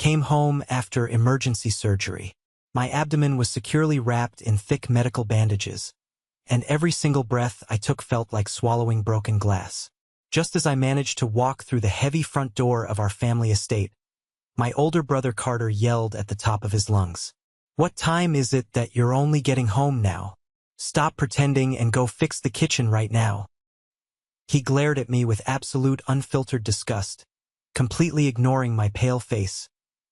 came home after emergency surgery. My abdomen was securely wrapped in thick medical bandages, and every single breath I took felt like swallowing broken glass. Just as I managed to walk through the heavy front door of our family estate, my older brother Carter yelled at the top of his lungs. "What time is it that you're only getting home now? Stop pretending and go fix the kitchen right now." He glared at me with absolute unfiltered disgust, completely ignoring my pale face,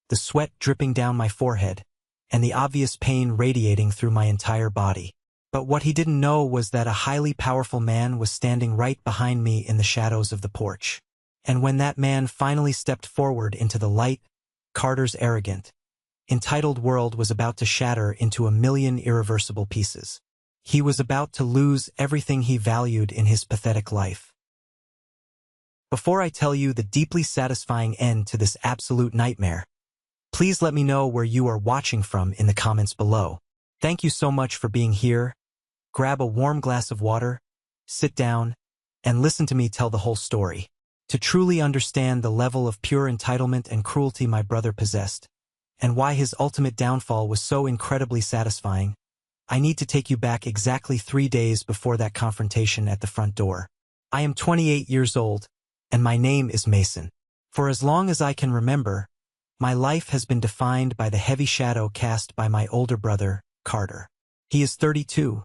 the sweat dripping down my forehead, and the obvious pain radiating through my entire body. But what he didn't know was that a highly powerful man was standing right behind me in the shadows of the porch. And when that man finally stepped forward into the light, Carter's arrogant, entitled world was about to shatter into a million irreversible pieces. He was about to lose everything he valued in his pathetic life. Before I tell you the deeply satisfying end to this absolute nightmare, please let me know where you are watching from in the comments below. Thank you so much for being here. Grab a warm glass of water, sit down, and listen to me tell the whole story. To truly understand the level of pure entitlement and cruelty my brother possessed, and why his ultimate downfall was so incredibly satisfying, I need to take you back exactly 3 days before that confrontation at the front door. I am 28 years old, and my name is Mason. For as long as I can remember, my life has been defined by the heavy shadow cast by my older brother, Carter. He is 32,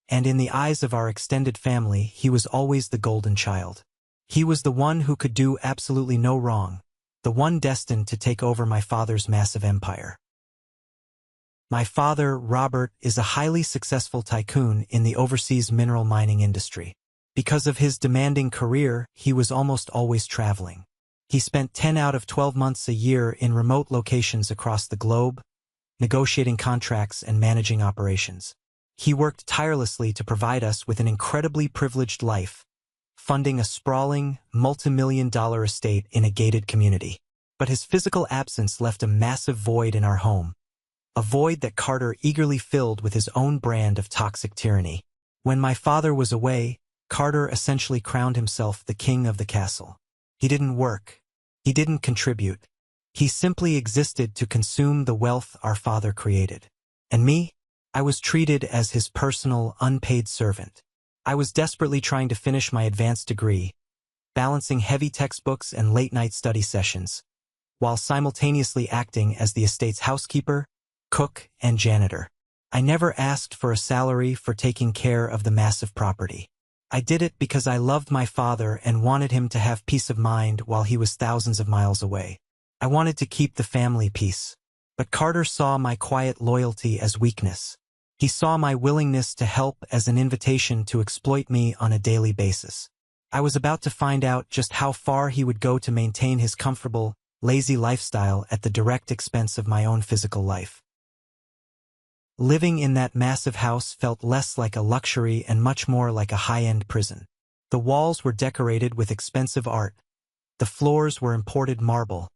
and in the eyes of our extended family, he was always the golden child. He was the one who could do absolutely no wrong, the one destined to take over my father's massive empire. My father, Robert, is a highly successful tycoon in the overseas mineral mining industry. Because of his demanding career, he was almost always traveling. He spent 10 out of 12 months a year in remote locations across the globe, negotiating contracts and managing operations. He worked tirelessly to provide us with an incredibly privileged life, funding a sprawling, multi-million-dollar estate in a gated community. But his physical absence left a massive void in our home, a void that Carter eagerly filled with his own brand of toxic tyranny. When my father was away, Carter essentially crowned himself the king of the castle. He didn't work. He didn't contribute. He simply existed to consume the wealth our father created. And me? I was treated as his personal, unpaid servant. I was desperately trying to finish my advanced degree, balancing heavy textbooks and late-night study sessions, while simultaneously acting as the estate's housekeeper, cook, and janitor. I never asked for a salary for taking care of the massive property. I did it because I loved my father and wanted him to have peace of mind while he was thousands of miles away. I wanted to keep the family peace. But Carter saw my quiet loyalty as weakness. He saw my willingness to help as an invitation to exploit me on a daily basis. I was about to find out just how far he would go to maintain his comfortable, lazy lifestyle at the direct expense of my own physical life. Living in that massive house felt less like a luxury and much more like a high-end prison. The walls were decorated with expensive art. The floors were imported marble,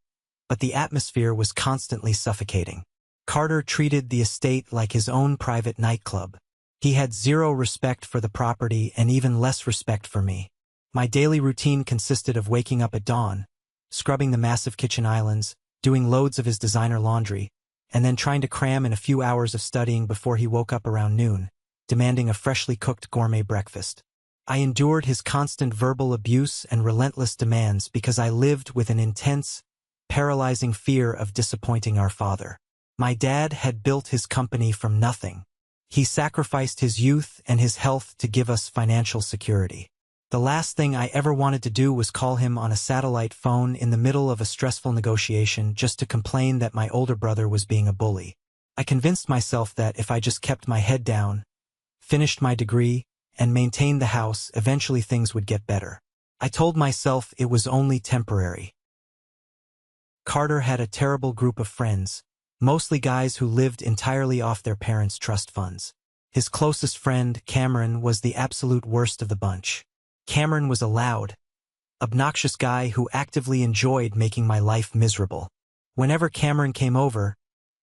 but the atmosphere was constantly suffocating. Carter treated the estate like his own private nightclub. He had zero respect for the property and even less respect for me. My daily routine consisted of waking up at dawn, scrubbing the massive kitchen islands, doing loads of his designer laundry, and then trying to cram in a few hours of studying before he woke up around noon, demanding a freshly cooked gourmet breakfast. I endured his constant verbal abuse and relentless demands because I lived with an intense, paralyzing fear of disappointing our father. My dad had built his company from nothing. He sacrificed his youth and his health to give us financial security. The last thing I ever wanted to do was call him on a satellite phone in the middle of a stressful negotiation just to complain that my older brother was being a bully. I convinced myself that if I just kept my head down, finished my degree, and maintained the house, eventually things would get better. I told myself it was only temporary. Carter had a terrible group of friends, mostly guys who lived entirely off their parents' trust funds. His closest friend, Cameron, was the absolute worst of the bunch. Cameron was a loud, obnoxious guy who actively enjoyed making my life miserable. Whenever Cameron came over,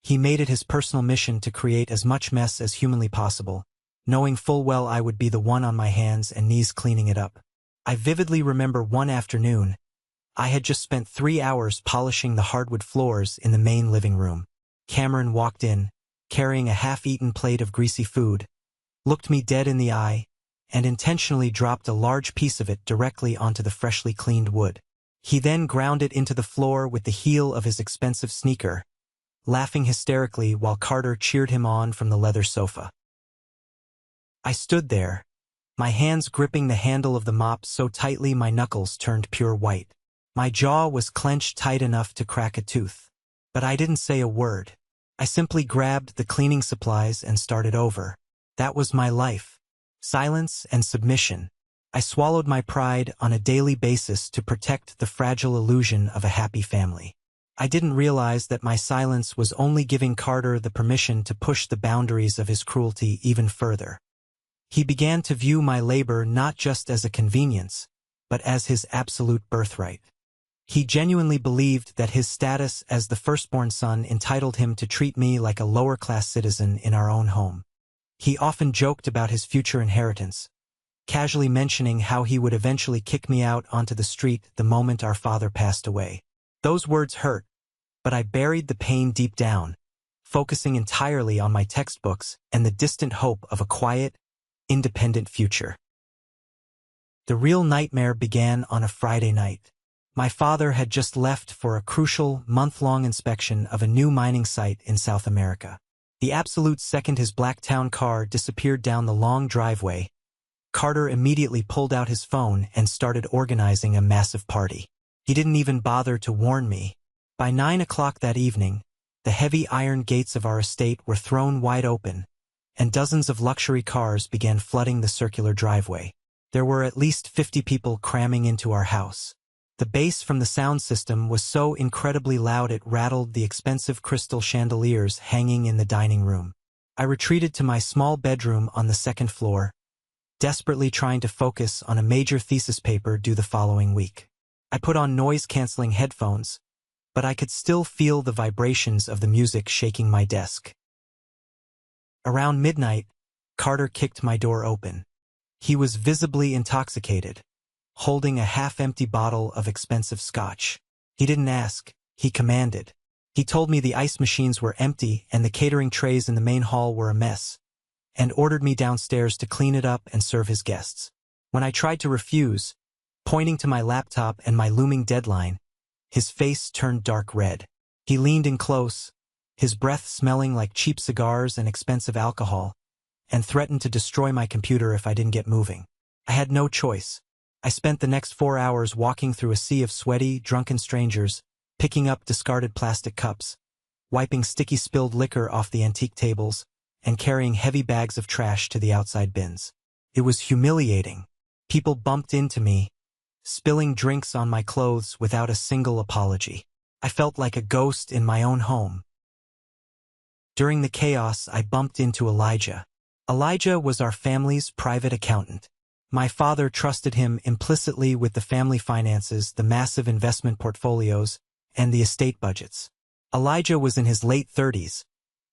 he made it his personal mission to create as much mess as humanly possible, knowing full well I would be the one on my hands and knees cleaning it up. I vividly remember one afternoon, I had just spent 3 hours polishing the hardwood floors in the main living room. Cameron walked in, carrying a half-eaten plate of greasy food, looked me dead in the eye, and intentionally dropped a large piece of it directly onto the freshly cleaned wood. He then ground it into the floor with the heel of his expensive sneaker, laughing hysterically while Carter cheered him on from the leather sofa. I stood there, my hands gripping the handle of the mop so tightly my knuckles turned pure white. My jaw was clenched tight enough to crack a tooth. But I didn't say a word. I simply grabbed the cleaning supplies and started over. That was my life. Silence and submission. I swallowed my pride on a daily basis to protect the fragile illusion of a happy family. I didn't realize that my silence was only giving Carter the permission to push the boundaries of his cruelty even further. He began to view my labor not just as a convenience, but as his absolute birthright. He genuinely believed that his status as the firstborn son entitled him to treat me like a lower-class citizen in our own home. He often joked about his future inheritance, casually mentioning how he would eventually kick me out onto the street the moment our father passed away. Those words hurt, but I buried the pain deep down, focusing entirely on my textbooks and the distant hope of a quiet, independent future. The real nightmare began on a Friday night. My father had just left for a crucial, month-long inspection of a new mining site in South America. The absolute second his Blacktown car disappeared down the long driveway, Carter immediately pulled out his phone and started organizing a massive party. He didn't even bother to warn me. By 9 o'clock that evening, the heavy iron gates of our estate were thrown wide open, and dozens of luxury cars began flooding the circular driveway. There were at least 50 people cramming into our house. The bass from the sound system was so incredibly loud it rattled the expensive crystal chandeliers hanging in the dining room. I retreated to my small bedroom on the second floor, desperately trying to focus on a major thesis paper due the following week. I put on noise-canceling headphones, but I could still feel the vibrations of the music shaking my desk. Around midnight, Carter kicked my door open. He was visibly intoxicated, holding a half-empty bottle of expensive scotch. He didn't ask, he commanded. He told me the ice machines were empty and the catering trays in the main hall were a mess, and ordered me downstairs to clean it up and serve his guests. When I tried to refuse, pointing to my laptop and my looming deadline, his face turned dark red. He leaned in close, his breath smelling like cheap cigars and expensive alcohol, and threatened to destroy my computer if I didn't get moving. I had no choice. I spent the next 4 hours walking through a sea of sweaty, drunken strangers, picking up discarded plastic cups, wiping sticky spilled liquor off the antique tables, and carrying heavy bags of trash to the outside bins. It was humiliating. People bumped into me, spilling drinks on my clothes without a single apology. I felt like a ghost in my own home. During the chaos, I bumped into Elijah. Elijah was our family's private accountant. My father trusted him implicitly with the family finances, the massive investment portfolios, and the estate budgets. Elijah was in his late 30s,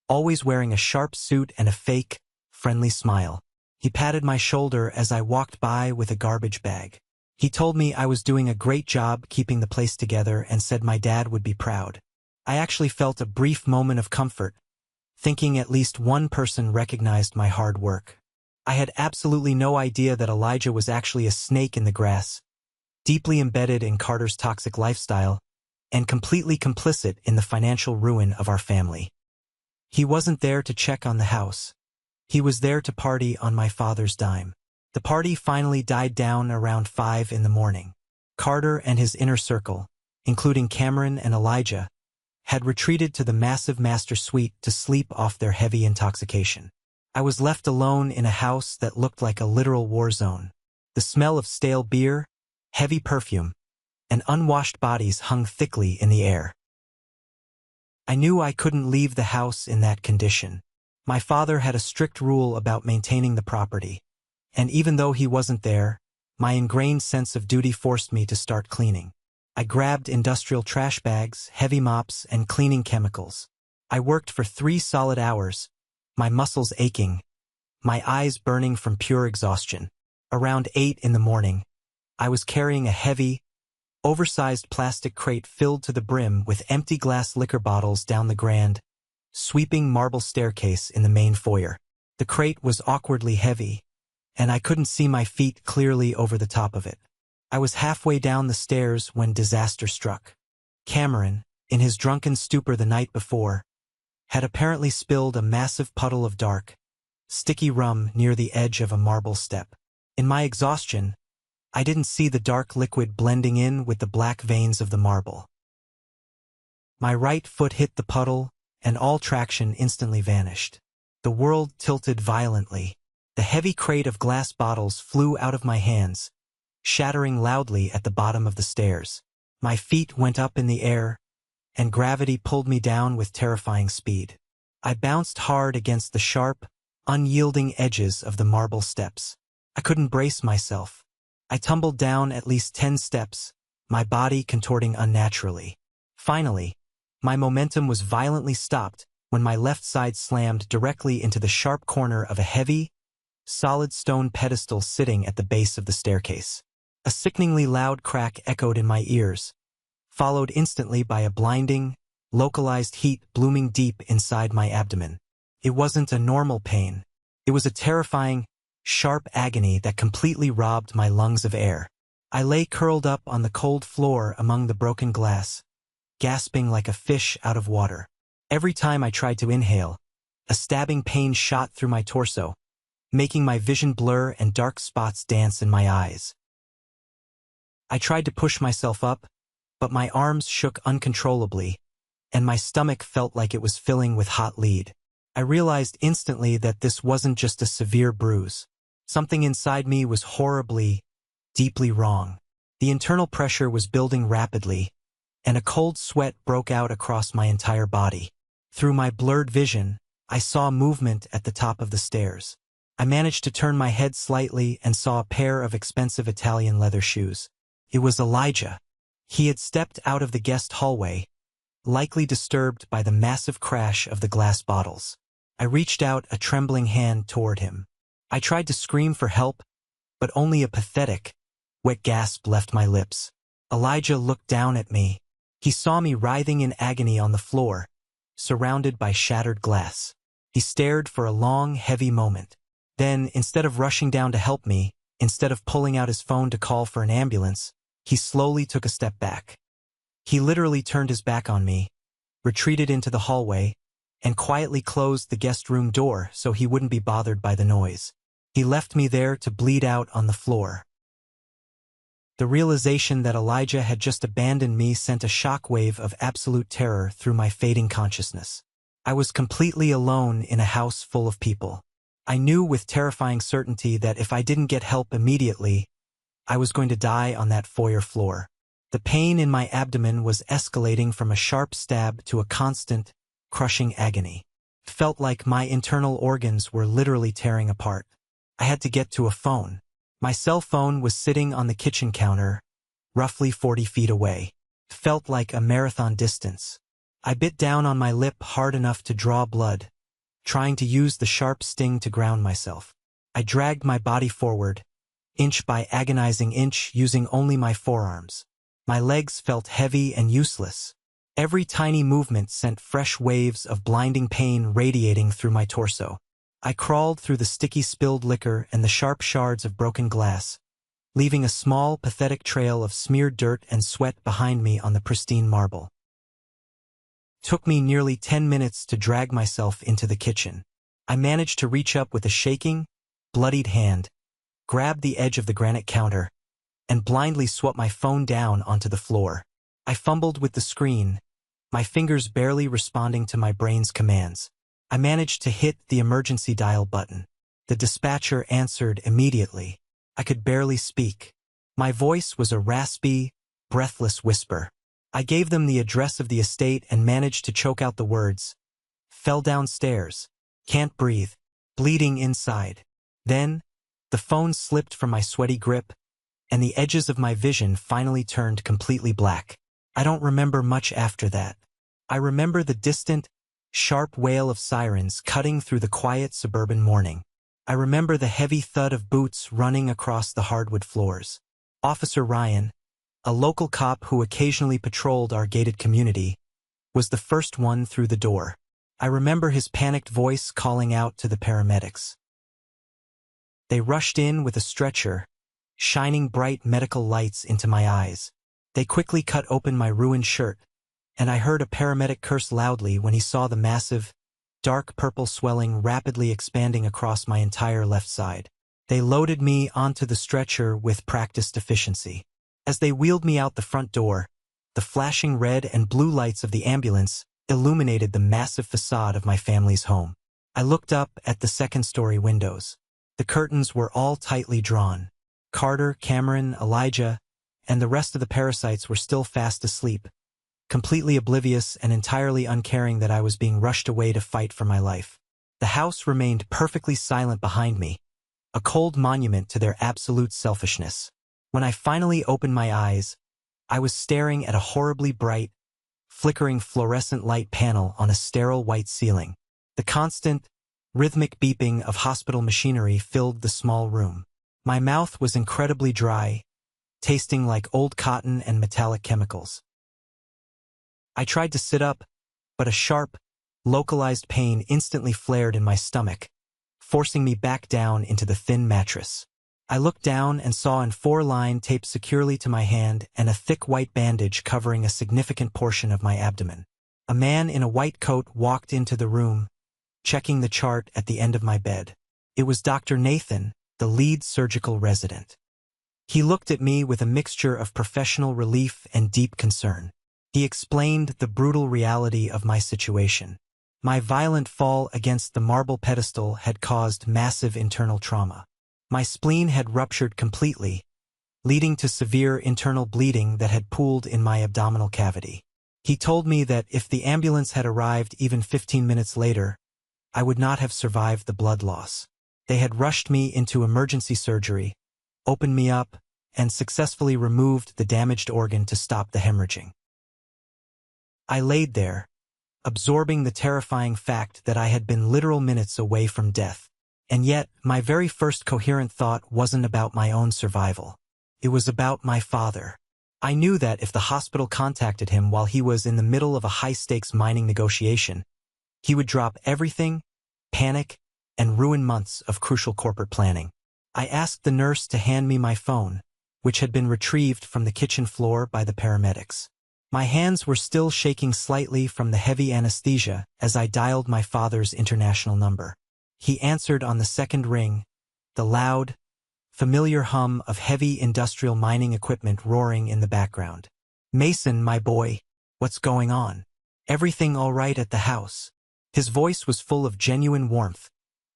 always wearing a sharp suit and a fake, friendly smile. He patted my shoulder as I walked by with a garbage bag. He told me I was doing a great job keeping the place together and said my dad would be proud. I actually felt a brief moment of comfort, thinking at least one person recognized my hard work. I had absolutely no idea that Elijah was actually a snake in the grass, deeply embedded in Carter's toxic lifestyle, and completely complicit in the financial ruin of our family. He wasn't there to check on the house. He was there to party on my father's dime. The party finally died down around 5 in the morning. Carter and his inner circle, including Cameron and Elijah, had retreated to the massive master suite to sleep off their heavy intoxication. I was left alone in a house that looked like a literal war zone. The smell of stale beer, heavy perfume, and unwashed bodies hung thickly in the air. I knew I couldn't leave the house in that condition. My father had a strict rule about maintaining the property, and even though he wasn't there, my ingrained sense of duty forced me to start cleaning. I grabbed industrial trash bags, heavy mops, and cleaning chemicals. I worked for 3 solid hours, my muscles aching, my eyes burning from pure exhaustion. Around 8 in the morning, I was carrying a heavy, oversized plastic crate filled to the brim with empty glass liquor bottles down the grand, sweeping marble staircase in the main foyer. The crate was awkwardly heavy, and I couldn't see my feet clearly over the top of it. I was halfway down the stairs when disaster struck. Cameron, in his drunken stupor the night before, had apparently spilled a massive puddle of dark, sticky rum near the edge of a marble step. In my exhaustion, I didn't see the dark liquid blending in with the black veins of the marble. My right foot hit the puddle, and all traction instantly vanished. The world tilted violently. The heavy crate of glass bottles flew out of my hands, shattering loudly at the bottom of the stairs. My feet went up in the air, and gravity pulled me down with terrifying speed. I bounced hard against the sharp, unyielding edges of the marble steps. I couldn't brace myself. I tumbled down at least 10 steps, my body contorting unnaturally. Finally, my momentum was violently stopped when my left side slammed directly into the sharp corner of a heavy, solid stone pedestal sitting at the base of the staircase. A sickeningly loud crack echoed in my ears, followed instantly by a blinding, localized heat blooming deep inside my abdomen. It wasn't a normal pain. It was a terrifying, sharp agony that completely robbed my lungs of air. I lay curled up on the cold floor among the broken glass, gasping like a fish out of water. Every time I tried to inhale, a stabbing pain shot through my torso, making my vision blur and dark spots dance in my eyes. I tried to push myself up, but my arms shook uncontrollably, and my stomach felt like it was filling with hot lead. I realized instantly that this wasn't just a severe bruise. Something inside me was horribly, deeply wrong. The internal pressure was building rapidly, and a cold sweat broke out across my entire body. Through my blurred vision, I saw movement at the top of the stairs. I managed to turn my head slightly and saw a pair of expensive Italian leather shoes. It was Elijah. He had stepped out of the guest hallway, likely disturbed by the massive crash of the glass bottles. I reached out a trembling hand toward him. I tried to scream for help, but only a pathetic, wet gasp left my lips. Elijah looked down at me. He saw me writhing in agony on the floor, surrounded by shattered glass. He stared for a long, heavy moment. Then, instead of rushing down to help me, instead of pulling out his phone to call for an ambulance, he slowly took a step back. He literally turned his back on me, retreated into the hallway, and quietly closed the guest room door so he wouldn't be bothered by the noise. He left me there to bleed out on the floor. The realization that Elijah had just abandoned me sent a shockwave of absolute terror through my fading consciousness. I was completely alone in a house full of people. I knew with terrifying certainty that if I didn't get help immediately, I was going to die on that foyer floor. The pain in my abdomen was escalating from a sharp stab to a constant, crushing agony. It felt like my internal organs were literally tearing apart. I had to get to a phone. My cell phone was sitting on the kitchen counter, roughly 40 feet away. It felt like a marathon distance. I bit down on my lip hard enough to draw blood, trying to use the sharp sting to ground myself. I dragged my body forward, inch by agonizing inch, using only my forearms. My legs felt heavy and useless. Every tiny movement sent fresh waves of blinding pain radiating through my torso. I crawled through the sticky spilled liquor and the sharp shards of broken glass, leaving a small, pathetic trail of smeared dirt and sweat behind me on the pristine marble. It took me nearly 10 minutes to drag myself into the kitchen. I managed to reach up with a shaking, bloodied hand, grab the edge of the granite counter, and blindly swept my phone down onto the floor. I fumbled with the screen, my fingers barely responding to my brain's commands. I managed to hit the emergency dial button. The dispatcher answered immediately. I could barely speak. My voice was a raspy, breathless whisper. I gave them the address of the estate and managed to choke out the words. Fell downstairs. Can't breathe. Bleeding inside. Then, the phone slipped from my sweaty grip, and the edges of my vision finally turned completely black. I don't remember much after that. I remember the distant, sharp wail of sirens cutting through the quiet suburban morning. I remember the heavy thud of boots running across the hardwood floors. Officer Ryan, a local cop who occasionally patrolled our gated community, was the first one through the door. I remember his panicked voice calling out to the paramedics. They rushed in with a stretcher, shining bright medical lights into my eyes. They quickly cut open my ruined shirt, and I heard a paramedic curse loudly when he saw the massive, dark purple swelling rapidly expanding across my entire left side. They loaded me onto the stretcher with practiced efficiency. As they wheeled me out the front door, the flashing red and blue lights of the ambulance illuminated the massive facade of my family's home. I looked up at the second-story windows. The curtains were all tightly drawn. Carter, Cameron, Elijah, and the rest of the parasites were still fast asleep, completely oblivious and entirely uncaring that I was being rushed away to fight for my life. The house remained perfectly silent behind me, a cold monument to their absolute selfishness. When I finally opened my eyes, I was staring at a horribly bright, flickering fluorescent light panel on a sterile white ceiling. The constant, rhythmic beeping of hospital machinery filled the small room. My mouth was incredibly dry, tasting like old cotton and metallic chemicals. I tried to sit up, but a sharp, localized pain instantly flared in my stomach, forcing me back down into the thin mattress. I looked down and saw an 4-line taped securely to my hand and a thick white bandage covering a significant portion of my abdomen. A man in a white coat walked into the room, checking the chart at the end of my bed. It was Dr. Nathan, the lead surgical resident. He looked at me with a mixture of professional relief and deep concern. He explained the brutal reality of my situation. My violent fall against the marble pedestal had caused massive internal trauma. My spleen had ruptured completely, leading to severe internal bleeding that had pooled in my abdominal cavity. He told me that if the ambulance had arrived even 15 minutes later, I would not have survived the blood loss. They had rushed me into emergency surgery, opened me up, and successfully removed the damaged organ to stop the hemorrhaging. I laid there, absorbing the terrifying fact that I had been literal minutes away from death. And yet, my very first coherent thought wasn't about my own survival. It was about my father. I knew that if the hospital contacted him while he was in the middle of a high-stakes mining negotiation, he would drop everything, panic, and ruin months of crucial corporate planning. I asked the nurse to hand me my phone, which had been retrieved from the kitchen floor by the paramedics. My hands were still shaking slightly from the heavy anesthesia as I dialed my father's international number. He answered on the second ring, the loud, familiar hum of heavy industrial mining equipment roaring in the background. "Mason, my boy, what's going on? Everything all right at the house?" His voice was full of genuine warmth,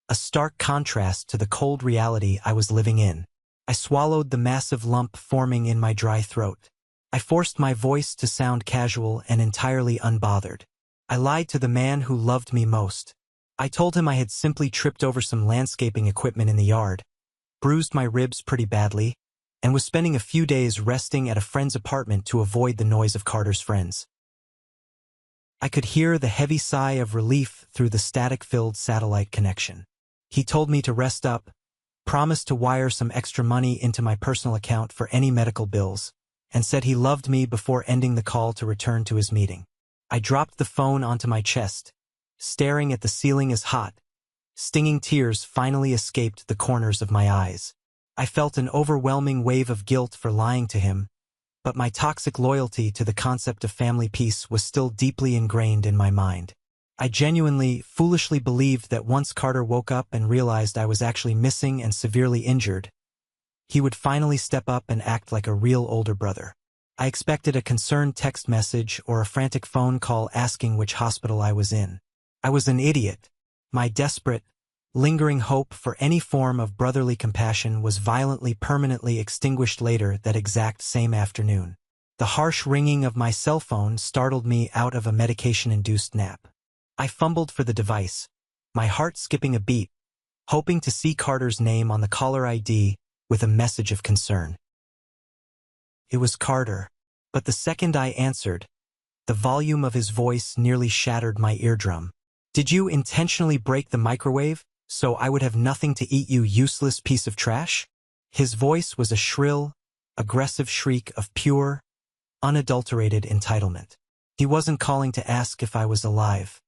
a stark contrast to the cold reality I was living in. I swallowed the massive lump forming in my dry throat. I forced my voice to sound casual and entirely unbothered. I lied to the man who loved me most. I told him I had simply tripped over some landscaping equipment in the yard, bruised my ribs pretty badly, and was spending a few days resting at a friend's apartment to avoid the noise of Carter's friends. I could hear the heavy sigh of relief through the static-filled satellite connection. He told me to rest up, promised to wire some extra money into my personal account for any medical bills, and said he loved me before ending the call to return to his meeting. I dropped the phone onto my chest, staring at the ceiling as hot, stinging tears finally escaped the corners of my eyes. I felt an overwhelming wave of guilt for lying to him, but my toxic loyalty to the concept of family peace was still deeply ingrained in my mind. I genuinely, foolishly believed that once Carter woke up and realized I was actually missing and severely injured, he would finally step up and act like a real older brother. I expected a concerned text message or a frantic phone call asking which hospital I was in. I was an idiot. My desperate, lingering hope for any form of brotherly compassion was violently, permanently extinguished later that exact same afternoon. The harsh ringing of my cell phone startled me out of a medication-induced nap. I fumbled for the device, my heart skipping a beat, hoping to see Carter's name on the caller ID with a message of concern. It was Carter, but the second I answered, the volume of his voice nearly shattered my eardrum. "Did you intentionally break the microwave so I would have nothing to eat, you useless piece of trash?" His voice was a shrill, aggressive shriek of pure, unadulterated entitlement. He wasn't calling to ask if I was alive.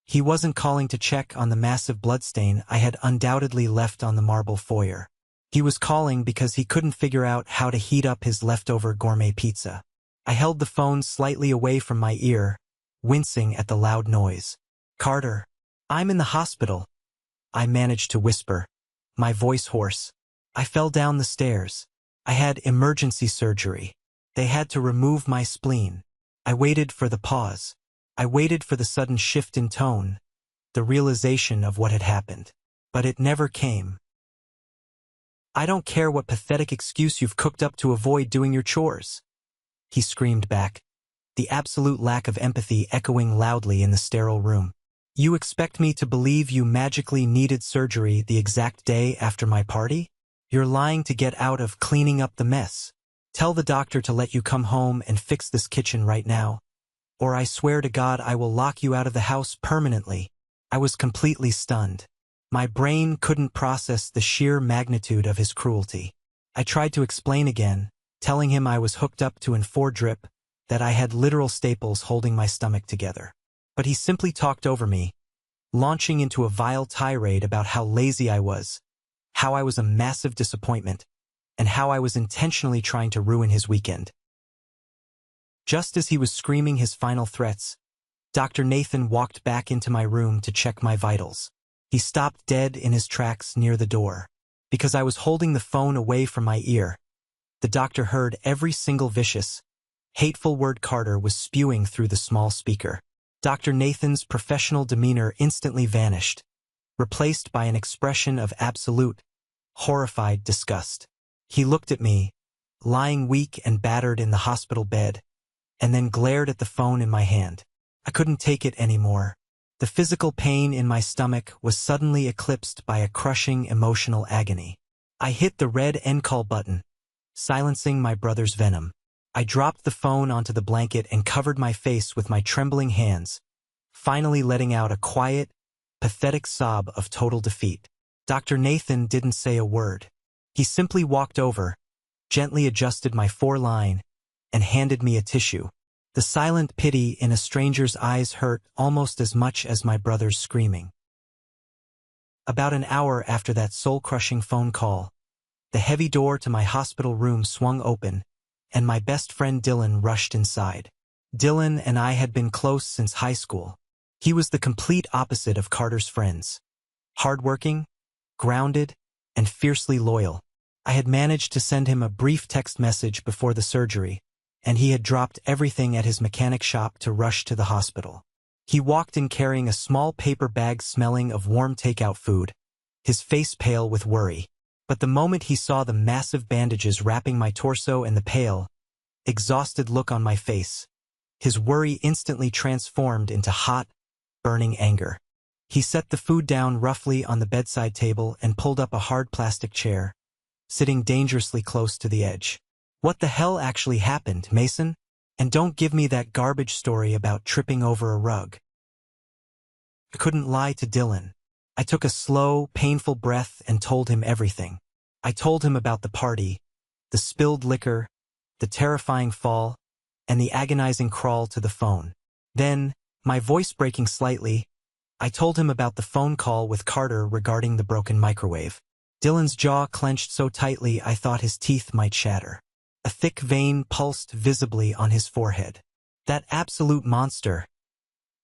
He wasn't calling to check on the massive bloodstain I had undoubtedly left on the marble foyer. He was calling because he couldn't figure out how to heat up his leftover gourmet pizza. I held the phone slightly away from my ear, wincing at the loud noise. "Carter, I'm in the hospital," I managed to whisper, my voice hoarse. I fell down the stairs. I had emergency surgery. They had to remove my spleen. I waited for the pause. I waited for the sudden shift in tone, the realization of what had happened. But it never came. "I don't care what pathetic excuse you've cooked up to avoid doing your chores," he screamed back, the absolute lack of empathy echoing loudly in the sterile room. "You expect me to believe you magically needed surgery the exact day after my party? You're lying to get out of cleaning up the mess. Tell the doctor to let you come home and fix this kitchen right now, or I swear to God I will lock you out of the house permanently." I was completely stunned. My brain couldn't process the sheer magnitude of his cruelty. I tried to explain again, telling him I was hooked up to an drip, that I had literal staples holding my stomach together. But he simply talked over me, launching into a vile tirade about how lazy I was, how I was a massive disappointment, and how I was intentionally trying to ruin his weekend. Just as he was screaming his final threats, Dr. Nathan walked back into my room to check my vitals. He stopped dead in his tracks near the door. Because I was holding the phone away from my ear, the doctor heard every single vicious, hateful word Carter was spewing through the small speaker. Dr. Nathan's professional demeanor instantly vanished, replaced by an expression of absolute, horrified disgust. He looked at me, lying weak and battered in the hospital bed, and then glared at the phone in my hand. I couldn't take it anymore. The physical pain in my stomach was suddenly eclipsed by a crushing emotional agony. I hit the red end call button, silencing my brother's venom. I dropped the phone onto the blanket and covered my face with my trembling hands, finally letting out a quiet, pathetic sob of total defeat. Dr. Nathan didn't say a word. He simply walked over, gently adjusted my foreline, and handed me a tissue. The silent pity in a stranger's eyes hurt almost as much as my brother's screaming. About an hour after that soul-crushing phone call, the heavy door to my hospital room swung open, and my best friend Dylan rushed inside. Dylan and I had been close since high school. He was the complete opposite of Carter's friends. Hardworking, grounded, and fiercely loyal. I had managed to send him a brief text message before the surgery, and he had dropped everything at his mechanic shop to rush to the hospital. He walked in carrying a small paper bag smelling of warm takeout food, his face pale with worry. But the moment he saw the massive bandages wrapping my torso and the pale, exhausted look on my face, his worry instantly transformed into hot, burning anger. He set the food down roughly on the bedside table and pulled up a hard plastic chair, sitting dangerously close to the edge. "What the hell actually happened, Mason? And don't give me that garbage story about tripping over a rug." I couldn't lie to Dylan. I took a slow, painful breath and told him everything. I told him about the party, the spilled liquor, the terrifying fall, and the agonizing crawl to the phone. Then, my voice breaking slightly, I told him about the phone call with Carter regarding the broken microwave. Dylan's jaw clenched so tightly I thought his teeth might shatter. A thick vein pulsed visibly on his forehead. "That absolute monster,"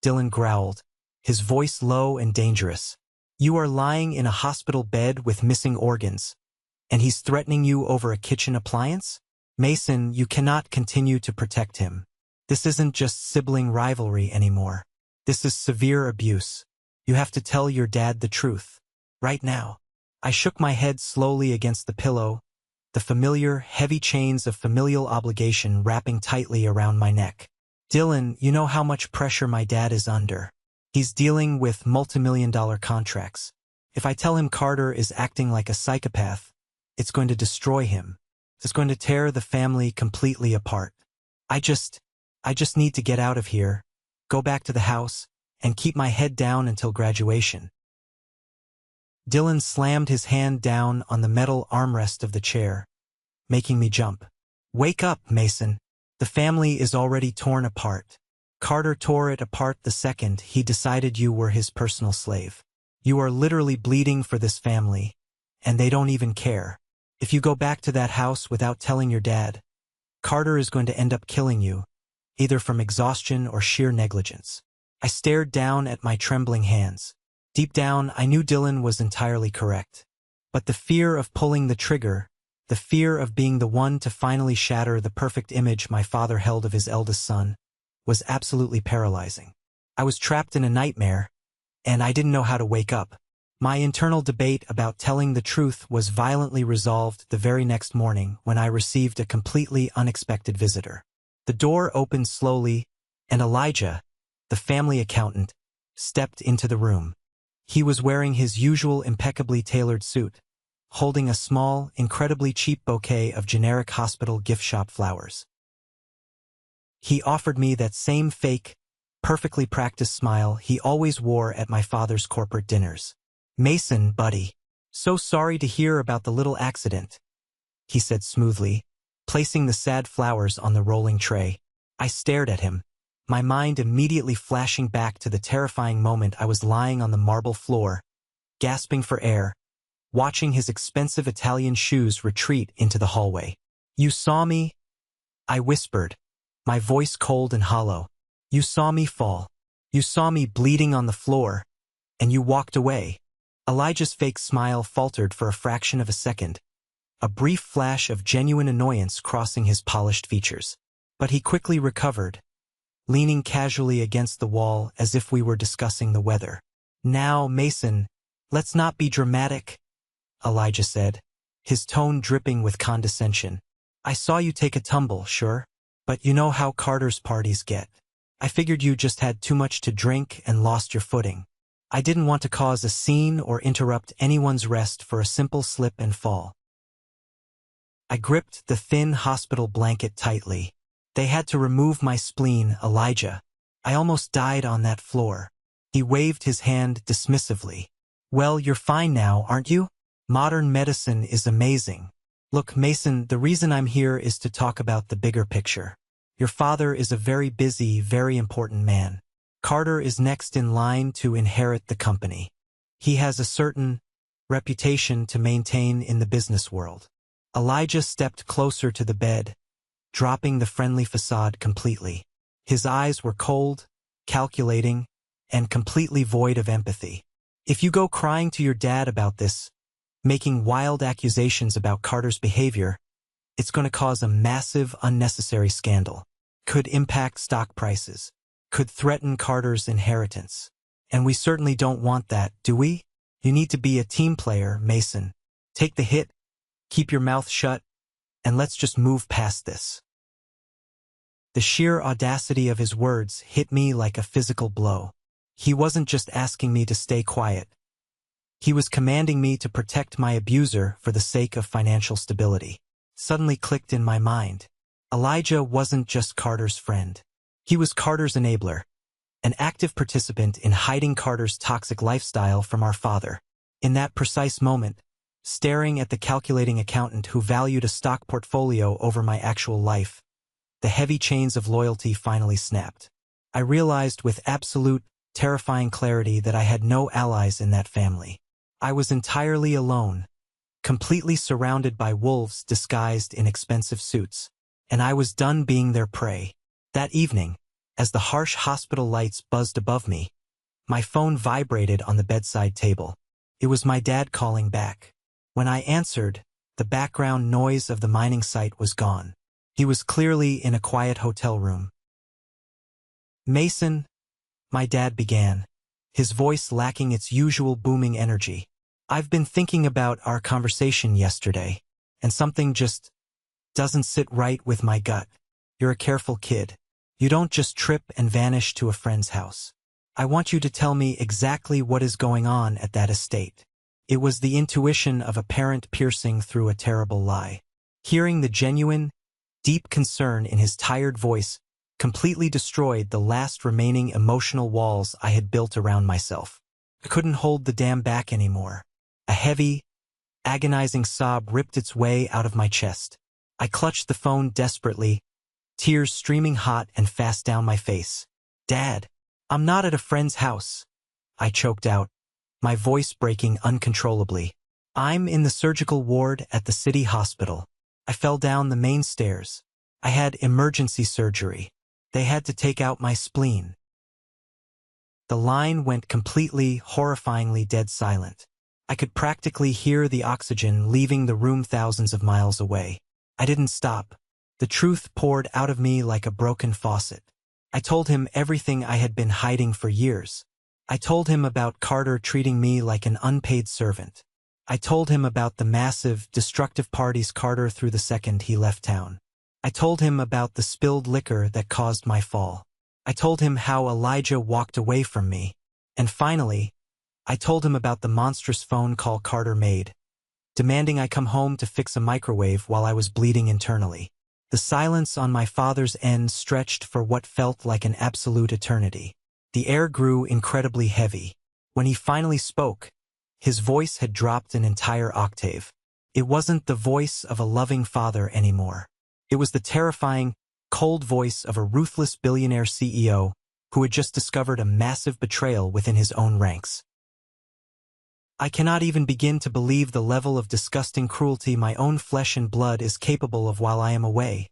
Dylan growled, his voice low and dangerous. "You are lying in a hospital bed with missing organs, and he's threatening you over a kitchen appliance? Mason, you cannot continue to protect him. This isn't just sibling rivalry anymore. This is severe abuse. You have to tell your dad the truth. Right now." I shook my head slowly against the pillow, the familiar, heavy chains of familial obligation wrapping tightly around my neck. "Dylan, you know how much pressure my dad is under. He's dealing with multimillion-dollar contracts. If I tell him Carter is acting like a psychopath, it's going to destroy him. It's going to tear the family completely apart. I just need to get out of here, go back to the house, and keep my head down until graduation." Dylan slammed his hand down on the metal armrest of the chair, making me jump. "Wake up, Mason. The family is already torn apart. Carter tore it apart the second he decided you were his personal slave. You are literally bleeding for this family, and they don't even care. If you go back to that house without telling your dad, Carter is going to end up killing you, either from exhaustion or sheer negligence. I stared down at my trembling hands. Deep down, I knew Dylan was entirely correct. But the fear of pulling the trigger, the fear of being the one to finally shatter the perfect image my father held of his eldest son, was absolutely paralyzing. I was trapped in a nightmare, and I didn't know how to wake up. My internal debate about telling the truth was violently resolved the very next morning when I received a completely unexpected visitor. The door opened slowly, and Elijah, the family accountant, stepped into the room. He was wearing his usual impeccably tailored suit, holding a small, incredibly cheap bouquet of generic hospital gift shop flowers. He offered me that same fake, perfectly practiced smile he always wore at my father's corporate dinners. "Mason, buddy. So sorry to hear about the little accident," he said smoothly, placing the sad flowers on the rolling tray. I stared at him, my mind immediately flashing back to the terrifying moment I was lying on the marble floor, gasping for air, watching his expensive Italian shoes retreat into the hallway. "You saw me?" I whispered, my voice cold and hollow. "You saw me fall. You saw me bleeding on the floor, and you walked away." Elijah's fake smile faltered for a fraction of a second, a brief flash of genuine annoyance crossing his polished features. But he quickly recovered, leaning casually against the wall as if we were discussing the weather. "Now, Mason, let's not be dramatic," Elijah said, his tone dripping with condescension. "I saw you take a tumble, sure, but you know how Carter's parties get. I figured you just had too much to drink and lost your footing. I didn't want to cause a scene or interrupt anyone's rest for a simple slip and fall." I gripped the thin hospital blanket tightly. "They had to remove my spleen, Elijah. I almost died on that floor." He waved his hand dismissively. "Well, you're fine now, aren't you? Modern medicine is amazing. Look, Mason, the reason I'm here is to talk about the bigger picture. Your father is a very busy, very important man. Carter is next in line to inherit the company. He has a certain reputation to maintain in the business world." Elijah stepped closer to the bed, dropping the friendly facade completely. His eyes were cold, calculating, and completely void of empathy. "If you go crying to your dad about this, making wild accusations about Carter's behavior, it's going to cause a massive, unnecessary scandal. Could impact stock prices. Could threaten Carter's inheritance. And we certainly don't want that, do we? You need to be a team player, Mason. Take the hit, keep your mouth shut, and let's just move past this." The sheer audacity of his words hit me like a physical blow. He wasn't just asking me to stay quiet. He was commanding me to protect my abuser for the sake of financial stability. Suddenly clicked in my mind. Elijah wasn't just Carter's friend. He was Carter's enabler, an active participant in hiding Carter's toxic lifestyle from our father. In that precise moment, staring at the calculating accountant who valued a stock portfolio over my actual life, the heavy chains of loyalty finally snapped. I realized with absolute, terrifying clarity that I had no allies in that family. I was entirely alone, completely surrounded by wolves disguised in expensive suits, and I was done being their prey. That evening, as the harsh hospital lights buzzed above me, my phone vibrated on the bedside table. It was my dad calling back. When I answered, the background noise of the mining site was gone. He was clearly in a quiet hotel room. "Mason," my dad began, his voice lacking its usual booming energy. "I've been thinking about our conversation yesterday, and something just doesn't sit right with my gut. You're a careful kid. You don't just trip and vanish to a friend's house. I want you to tell me exactly what is going on at that estate." It was the intuition of a parent piercing through a terrible lie. Hearing the genuine, deep concern in his tired voice completely destroyed the last remaining emotional walls I had built around myself. I couldn't hold the dam back anymore. A heavy, agonizing sob ripped its way out of my chest. I clutched the phone desperately, tears streaming hot and fast down my face. "Dad, I'm not at a friend's house," I choked out, my voice breaking uncontrollably. "I'm in the surgical ward at the city hospital. I fell down the main stairs. I had emergency surgery. They had to take out my spleen." The line went completely, horrifyingly dead silent. I could practically hear the oxygen leaving the room thousands of miles away. I didn't stop. The truth poured out of me like a broken faucet. I told him everything I had been hiding for years. I told him about Carter treating me like an unpaid servant. I told him about the massive, destructive parties Carter threw the second he left town. I told him about the spilled liquor that caused my fall. I told him how Elijah walked away from me. And finally, I told him about the monstrous phone call Carter made, demanding I come home to fix a microwave while I was bleeding internally. The silence on my father's end stretched for what felt like an absolute eternity. The air grew incredibly heavy. When he finally spoke, his voice had dropped an entire octave. It wasn't the voice of a loving father anymore. It was the terrifying, cold voice of a ruthless billionaire CEO who had just discovered a massive betrayal within his own ranks. "I cannot even begin to believe the level of disgusting cruelty my own flesh and blood is capable of while I am away,"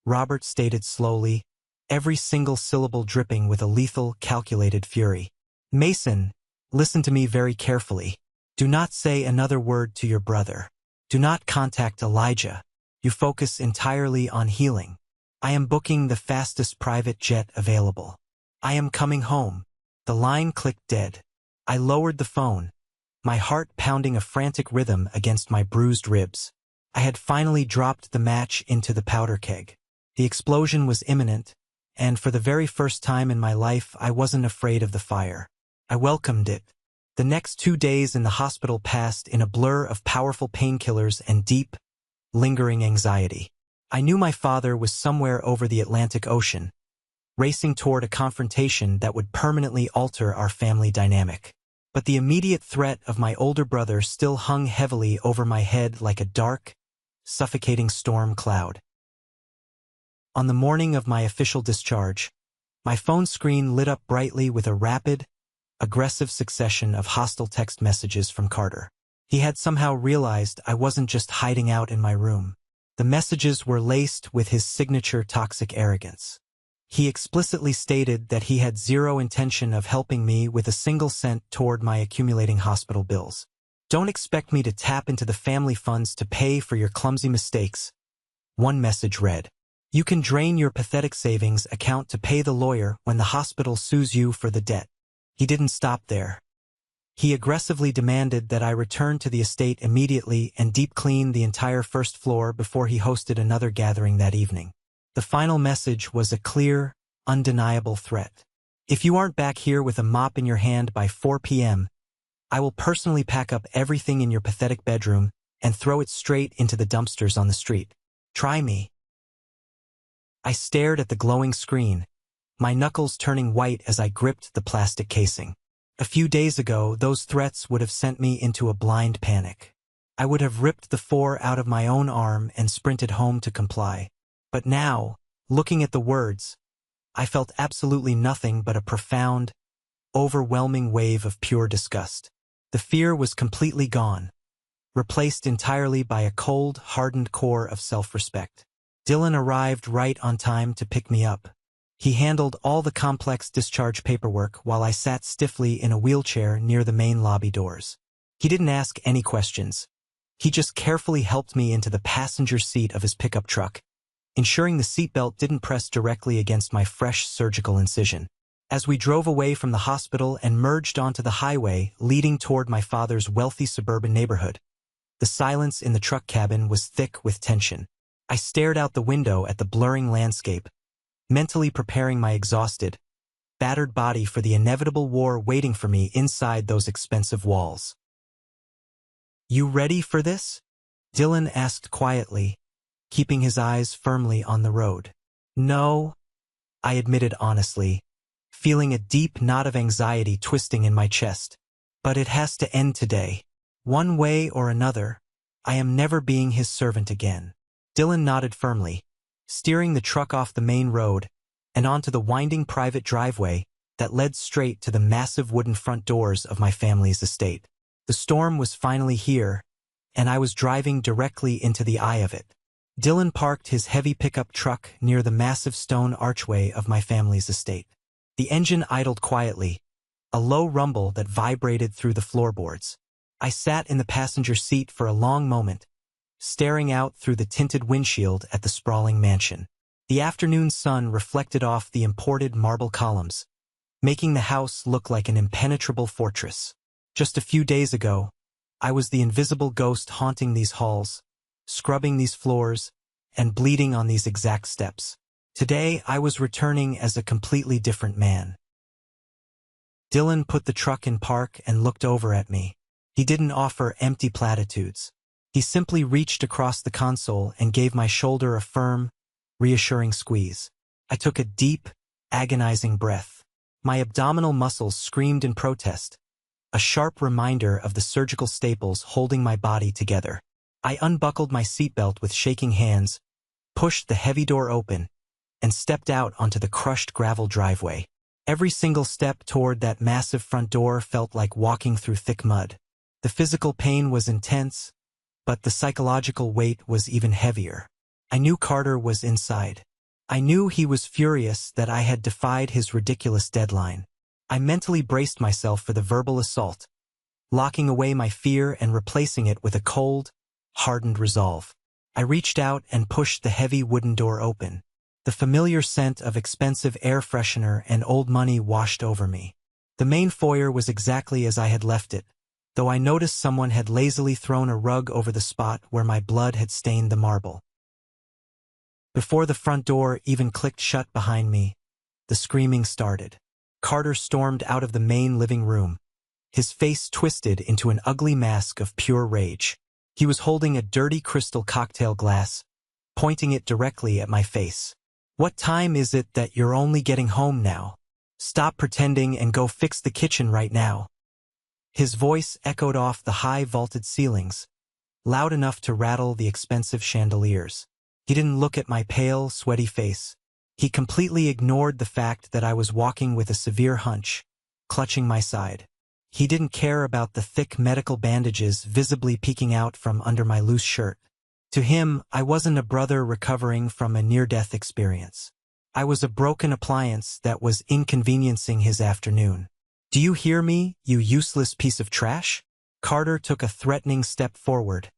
Robert stated slowly, every single syllable dripping with a lethal, calculated fury. "Mason, listen to me very carefully. Do not say another word to your brother. Do not contact Elijah. You focus entirely on healing. I am booking the fastest private jet available. I am coming home." The line clicked dead. I lowered the phone, my heart pounding a frantic rhythm against my bruised ribs. I had finally dropped the match into the powder keg. The explosion was imminent, and for the very first time in my life I wasn't afraid of the fire. I welcomed it. The next 2 days in the hospital passed in a blur of powerful painkillers and deep, lingering anxiety. I knew my father was somewhere over the Atlantic Ocean, racing toward a confrontation that would permanently alter our family dynamic. But the immediate threat of my older brother still hung heavily over my head like a dark, suffocating storm cloud. On the morning of my official discharge, my phone screen lit up brightly with a rapid, aggressive succession of hostile text messages from Carter. He had somehow realized I wasn't just hiding out in my room. The messages were laced with his signature toxic arrogance. He explicitly stated that he had zero intention of helping me with a single cent toward my accumulating hospital bills. "Don't expect me to tap into the family funds to pay for your clumsy mistakes," one message read. "You can drain your pathetic savings account to pay the lawyer when the hospital sues you for the debt." He didn't stop there. He aggressively demanded that I return to the estate immediately and deep clean the entire first floor before he hosted another gathering that evening. The final message was a clear, undeniable threat. "If you aren't back here with a mop in your hand by 4 p.m., I will personally pack up everything in your pathetic bedroom and throw it straight into the dumpsters on the street. Try me." I stared at the glowing screen, my knuckles turning white as I gripped the plastic casing. A few days ago, those threats would have sent me into a blind panic. I would have ripped the 4 out of my own arm and sprinted home to comply. But now, looking at the words, I felt absolutely nothing but a profound, overwhelming wave of pure disgust. The fear was completely gone, replaced entirely by a cold, hardened core of self-respect. Dylan arrived right on time to pick me up. He handled all the complex discharge paperwork while I sat stiffly in a wheelchair near the main lobby doors. He didn't ask any questions. He just carefully helped me into the passenger seat of his pickup truck, ensuring the seatbelt didn't press directly against my fresh surgical incision. As we drove away from the hospital and merged onto the highway leading toward my father's wealthy suburban neighborhood, the silence in the truck cabin was thick with tension. I stared out the window at the blurring landscape, mentally preparing my exhausted, battered body for the inevitable war waiting for me inside those expensive walls. "You ready for this?" Dylan asked quietly, keeping his eyes firmly on the road. "No," I admitted honestly, feeling a deep knot of anxiety twisting in my chest. "But it has to end today. One way or another, I am never being his servant again." Dylan nodded firmly, steering the truck off the main road and onto the winding private driveway that led straight to the massive wooden front doors of my family's estate. The storm was finally here, and I was driving directly into the eye of it. Dylan parked his heavy pickup truck near the massive stone archway of my family's estate. The engine idled quietly, a low rumble that vibrated through the floorboards. I sat in the passenger seat for a long moment, staring out through the tinted windshield at the sprawling mansion. The afternoon sun reflected off the imported marble columns, making the house look like an impenetrable fortress. Just a few days ago, I was the invisible ghost haunting these halls, scrubbing these floors, and bleeding on these exact steps. Today, I was returning as a completely different man. Dylan put the truck in park and looked over at me. He didn't offer empty platitudes. He simply reached across the console and gave my shoulder a firm, reassuring squeeze. I took a deep, agonizing breath. My abdominal muscles screamed in protest, a sharp reminder of the surgical staples holding my body together. I unbuckled my seatbelt with shaking hands, pushed the heavy door open, and stepped out onto the crushed gravel driveway. Every single step toward that massive front door felt like walking through thick mud. The physical pain was intense, but the psychological weight was even heavier. I knew Carter was inside. I knew he was furious that I had defied his ridiculous deadline. I mentally braced myself for the verbal assault, locking away my fear and replacing it with a cold, hardened resolve. I reached out and pushed the heavy wooden door open. The familiar scent of expensive air freshener and old money washed over me. The main foyer was exactly as I had left it, though I noticed someone had lazily thrown a rug over the spot where my blood had stained the marble. Before the front door even clicked shut behind me, the screaming started. Carter stormed out of the main living room, his face twisted into an ugly mask of pure rage. He was holding a dirty crystal cocktail glass, pointing it directly at my face. "What time is it that you're only getting home now? Stop pretending and go fix the kitchen right now." His voice echoed off the high vaulted ceilings, loud enough to rattle the expensive chandeliers. He didn't look at my pale, sweaty face. He completely ignored the fact that I was walking with a severe hunch, clutching my side. He didn't care about the thick medical bandages visibly peeking out from under my loose shirt. To him, I wasn't a brother recovering from a near-death experience. I was a broken appliance that was inconveniencing his afternoon. "Do you hear me, you useless piece of trash?" Carter took a threatening step forward,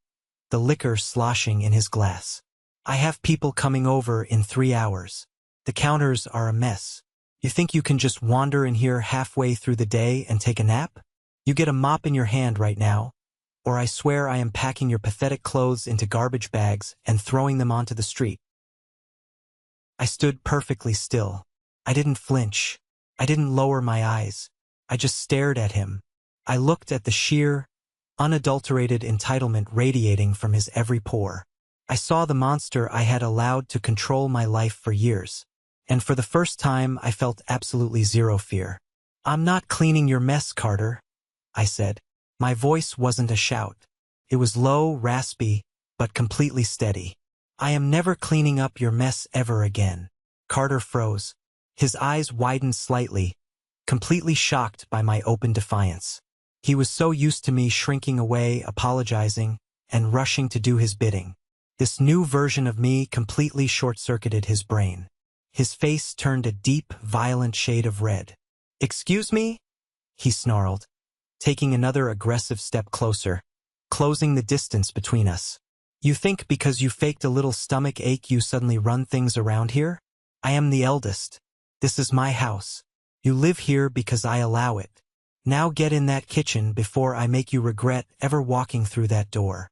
the liquor sloshing in his glass. "I have people coming over in 3 hours. The counters are a mess. You think you can just wander in here halfway through the day and take a nap? You get a mop in your hand right now, or I swear I am packing your pathetic clothes into garbage bags and throwing them onto the street." I stood perfectly still. I didn't flinch. I didn't lower my eyes. I just stared at him. I looked at the sheer, unadulterated entitlement radiating from his every pore. I saw the monster I had allowed to control my life for years. And for the first time, I felt absolutely zero fear. "I'm not cleaning your mess, Carter," I said. My voice wasn't a shout. It was low, raspy, but completely steady. "I am never cleaning up your mess ever again." Carter froze. His eyes widened slightly, completely shocked by my open defiance. He was so used to me shrinking away, apologizing, and rushing to do his bidding. This new version of me completely short-circuited his brain. His face turned a deep, violent shade of red. "Excuse me?" he snarled, taking another aggressive step closer, closing the distance between us. "You think because you faked a little stomach ache you suddenly run things around here? I am the eldest. This is my house. You live here because I allow it. Now get in that kitchen before I make you regret ever walking through that door."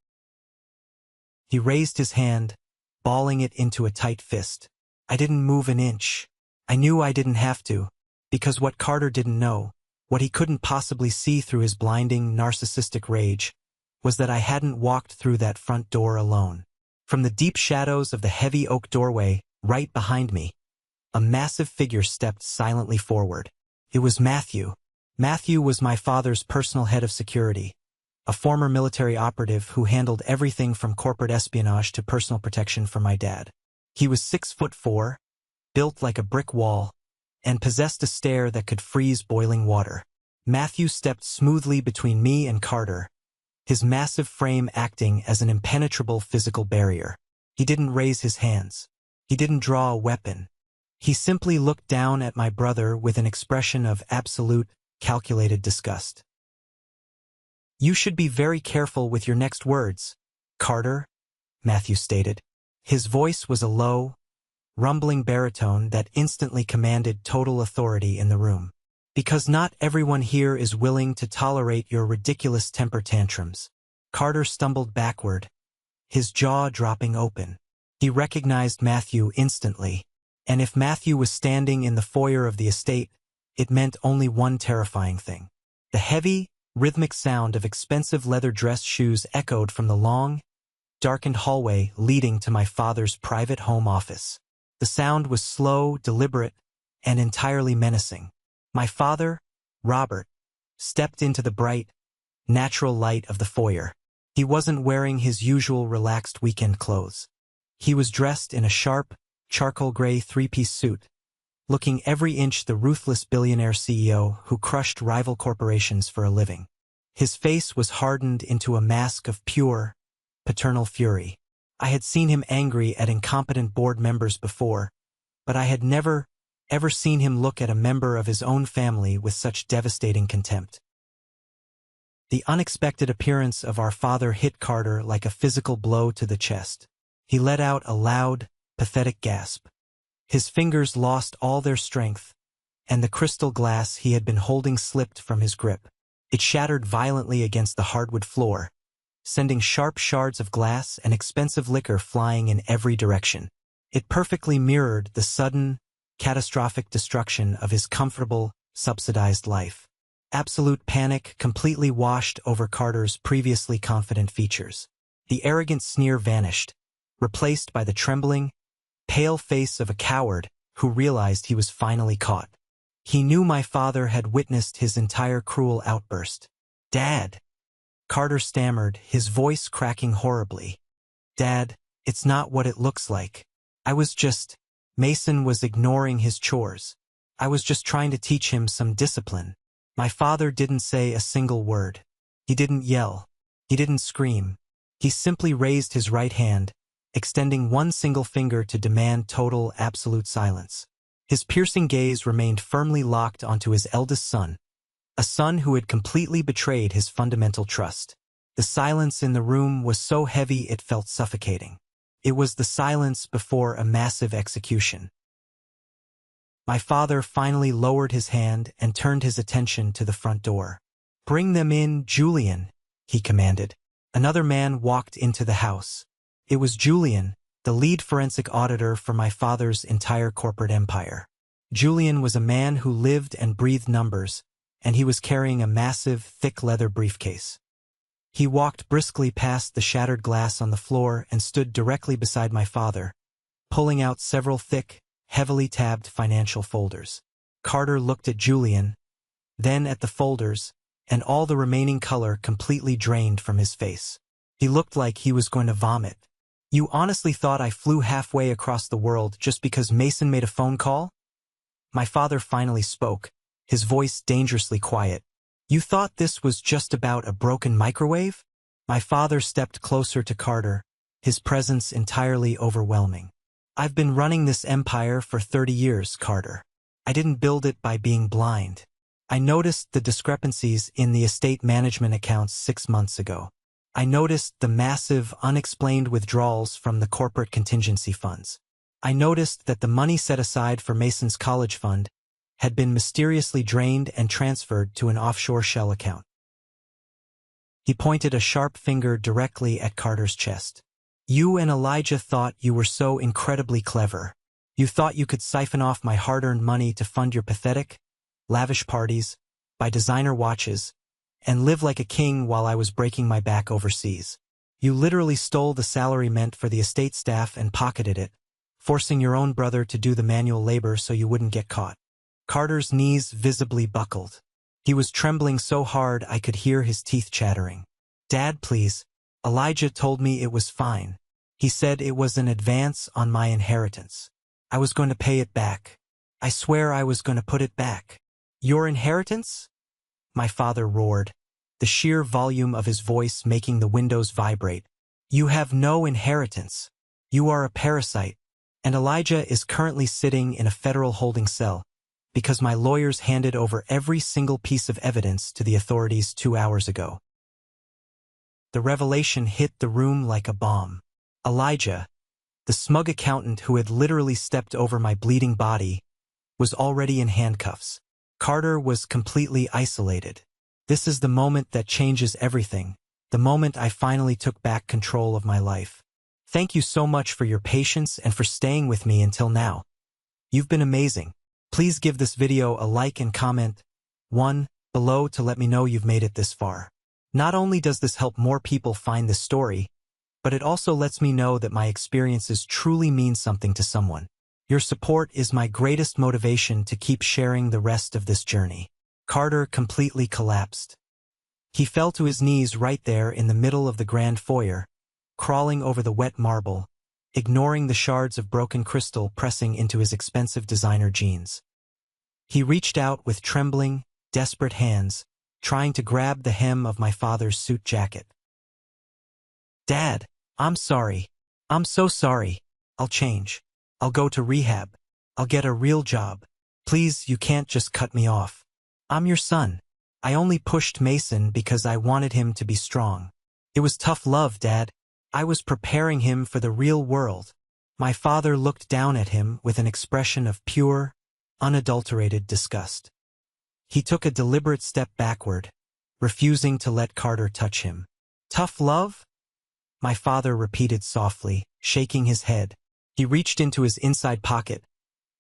He raised his hand, balling it into a tight fist. I didn't move an inch. I knew I didn't have to, because what Carter didn't know, what he couldn't possibly see through his blinding, narcissistic rage, was that I hadn't walked through that front door alone. From the deep shadows of the heavy oak doorway, right behind me, a massive figure stepped silently forward. It was Matthew. Matthew was my father's personal head of security, a former military operative who handled everything from corporate espionage to personal protection for my dad. He was 6'4", built like a brick wall, and possessed a stare that could freeze boiling water. Matthew stepped smoothly between me and Carter, his massive frame acting as an impenetrable physical barrier. He didn't raise his hands. He didn't draw a weapon. He simply looked down at my brother with an expression of absolute, calculated disgust. "You should be very careful with your next words, Carter," Matthew stated. His voice was a low, rumbling baritone that instantly commanded total authority in the room. "Because not everyone here is willing to tolerate your ridiculous temper tantrums." Carter stumbled backward, his jaw dropping open. He recognized Matthew instantly, and if Matthew was standing in the foyer of the estate, it meant only one terrifying thing. The heavy, rhythmic sound of expensive leather dress shoes echoed from the long, darkened hallway leading to my father's private home office. The sound was slow, deliberate, and entirely menacing. My father, Robert, stepped into the bright, natural light of the foyer. He wasn't wearing his usual relaxed weekend clothes. He was dressed in a sharp, charcoal gray three-piece suit, looking every inch the ruthless billionaire CEO who crushed rival corporations for a living. His face was hardened into a mask of pure, paternal fury. I had seen him angry at incompetent board members before, but I had never, ever seen him look at a member of his own family with such devastating contempt. The unexpected appearance of our father hit Carter like a physical blow to the chest. He let out a loud, pathetic gasp. His fingers lost all their strength, and the crystal glass he had been holding slipped from his grip. It shattered violently against the hardwood floor, sending sharp shards of glass and expensive liquor flying in every direction. It perfectly mirrored the sudden, catastrophic destruction of his comfortable, subsidized life. Absolute panic completely washed over Carter's previously confident features. The arrogant sneer vanished, replaced by the trembling, pale face of a coward who realized he was finally caught. He knew my father had witnessed his entire cruel outburst. "Dad," Carter stammered, his voice cracking horribly. "Dad, it's not what it looks like. I was just..." Mason was ignoring his chores. "I was just trying to teach him some discipline." My father didn't say a single word. He didn't yell. He didn't scream. He simply raised his right hand, extending one single finger to demand total, absolute silence. His piercing gaze remained firmly locked onto his eldest son, a son who had completely betrayed his fundamental trust. The silence in the room was so heavy it felt suffocating. It was the silence before a massive execution. My father finally lowered his hand and turned his attention to the front door. "Bring them in, Julian," he commanded. Another man walked into the house. It was Julian, the lead forensic auditor for my father's entire corporate empire. Julian was a man who lived and breathed numbers, and he was carrying a massive, thick leather briefcase. He walked briskly past the shattered glass on the floor and stood directly beside my father, pulling out several thick, heavily tabbed financial folders. Carter looked at Julian, then at the folders, and all the remaining color completely drained from his face. He looked like he was going to vomit. "You honestly thought I flew halfway across the world just because Mason made a phone call?" My father finally spoke, his voice dangerously quiet. "You thought this was just about a broken microwave?" My father stepped closer to Carter, his presence entirely overwhelming. "I've been running this empire for 30 years, Carter. I didn't build it by being blind. I noticed the discrepancies in the estate management accounts 6 months ago. I noticed the massive, unexplained withdrawals from the corporate contingency funds. I noticed that the money set aside for Mason's college fund had been mysteriously drained and transferred to an offshore shell account." He pointed a sharp finger directly at Carter's chest. "You and Elijah thought you were so incredibly clever. You thought you could siphon off my hard-earned money to fund your pathetic, lavish parties, buy designer watches, and live like a king while I was breaking my back overseas. You literally stole the salary meant for the estate staff and pocketed it, forcing your own brother to do the manual labor so you wouldn't get caught." Carter's knees visibly buckled. He was trembling so hard I could hear his teeth chattering. "Dad, please. Elijah told me it was fine. He said it was an advance on my inheritance. I was going to pay it back. I swear I was going to put it back. Your inheritance? My father roared, the sheer volume of his voice making the windows vibrate. You have no inheritance. You are a parasite, and Elijah is currently sitting in a federal holding cell because my lawyers handed over every single piece of evidence to the authorities 2 hours ago. The revelation hit the room like a bomb. Elijah, the smug accountant who had literally stepped over my bleeding body, was already in handcuffs. Carter was completely isolated. This is the moment that changes everything, the moment I finally took back control of my life. Thank you so much for your patience and for staying with me until now. You've been amazing. Please give this video a like and comment one below to let me know you've made it this far. Not only does this help more people find this story, but it also lets me know that my experiences truly mean something to someone. Your support is my greatest motivation to keep sharing the rest of this journey. Carter completely collapsed. He fell to his knees right there in the middle of the grand foyer, crawling over the wet marble, ignoring the shards of broken crystal pressing into his expensive designer jeans. He reached out with trembling, desperate hands, trying to grab the hem of my father's suit jacket. Dad, I'm sorry. I'm so sorry. I'll change. I'll go to rehab. I'll get a real job. Please, you can't just cut me off. I'm your son. I only pushed Mason because I wanted him to be strong. It was tough love, Dad. I was preparing him for the real world. My father looked down at him with an expression of pure, unadulterated disgust. He took a deliberate step backward, refusing to let Carter touch him. Tough love? My father repeated softly, shaking his head. He reached into his inside pocket,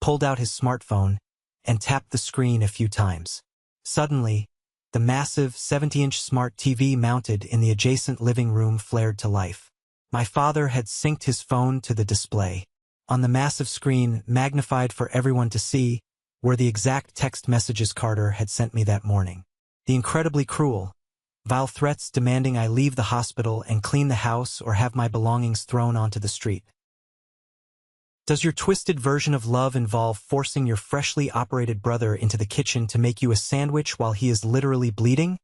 pulled out his smartphone, and tapped the screen a few times. Suddenly, the massive 70-inch smart TV mounted in the adjacent living room flared to life. My father had synced his phone to the display. On the massive screen, magnified for everyone to see, were the exact text messages Carter had sent me that morning. The incredibly cruel, vile threats demanding I leave the hospital and clean the house or have my belongings thrown onto the street. Does your twisted version of love involve forcing your freshly operated brother into the kitchen to make you a sandwich while he is literally bleeding?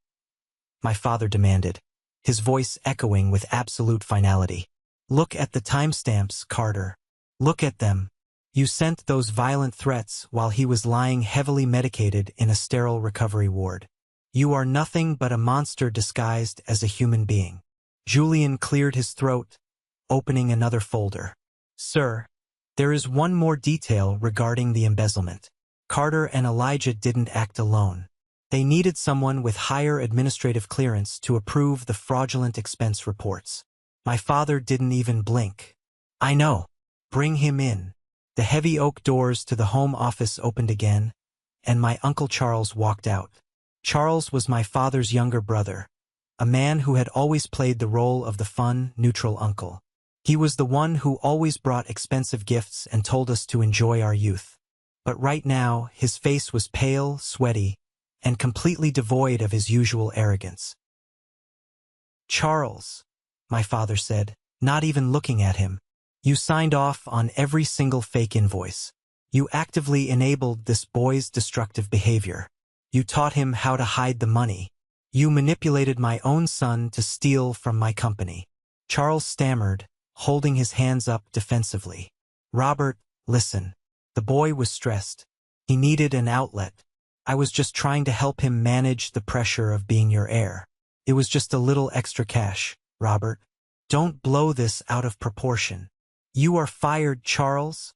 My father demanded, his voice echoing with absolute finality. Look at the timestamps, Carter. Look at them. You sent those violent threats while he was lying heavily medicated in a sterile recovery ward. You are nothing but a monster disguised as a human being. Julian cleared his throat, opening another folder. Sir, there is one more detail regarding the embezzlement. Carter and Elijah didn't act alone. They needed someone with higher administrative clearance to approve the fraudulent expense reports. My father didn't even blink. I know. Bring him in. The heavy oak doors to the home office opened again, and my Uncle Charles walked out. Charles was my father's younger brother, a man who had always played the role of the fun, neutral uncle. He was the one who always brought expensive gifts and told us to enjoy our youth. But right now, his face was pale, sweaty, and completely devoid of his usual arrogance. Charles, my father said, not even looking at him, you signed off on every single fake invoice. You actively enabled this boy's destructive behavior. You taught him how to hide the money. You manipulated my own son to steal from my company. Charles stammered, holding his hands up defensively. Robert, listen. The boy was stressed. He needed an outlet. I was just trying to help him manage the pressure of being your heir. It was just a little extra cash, Robert. Don't blow this out of proportion. You are fired, Charles,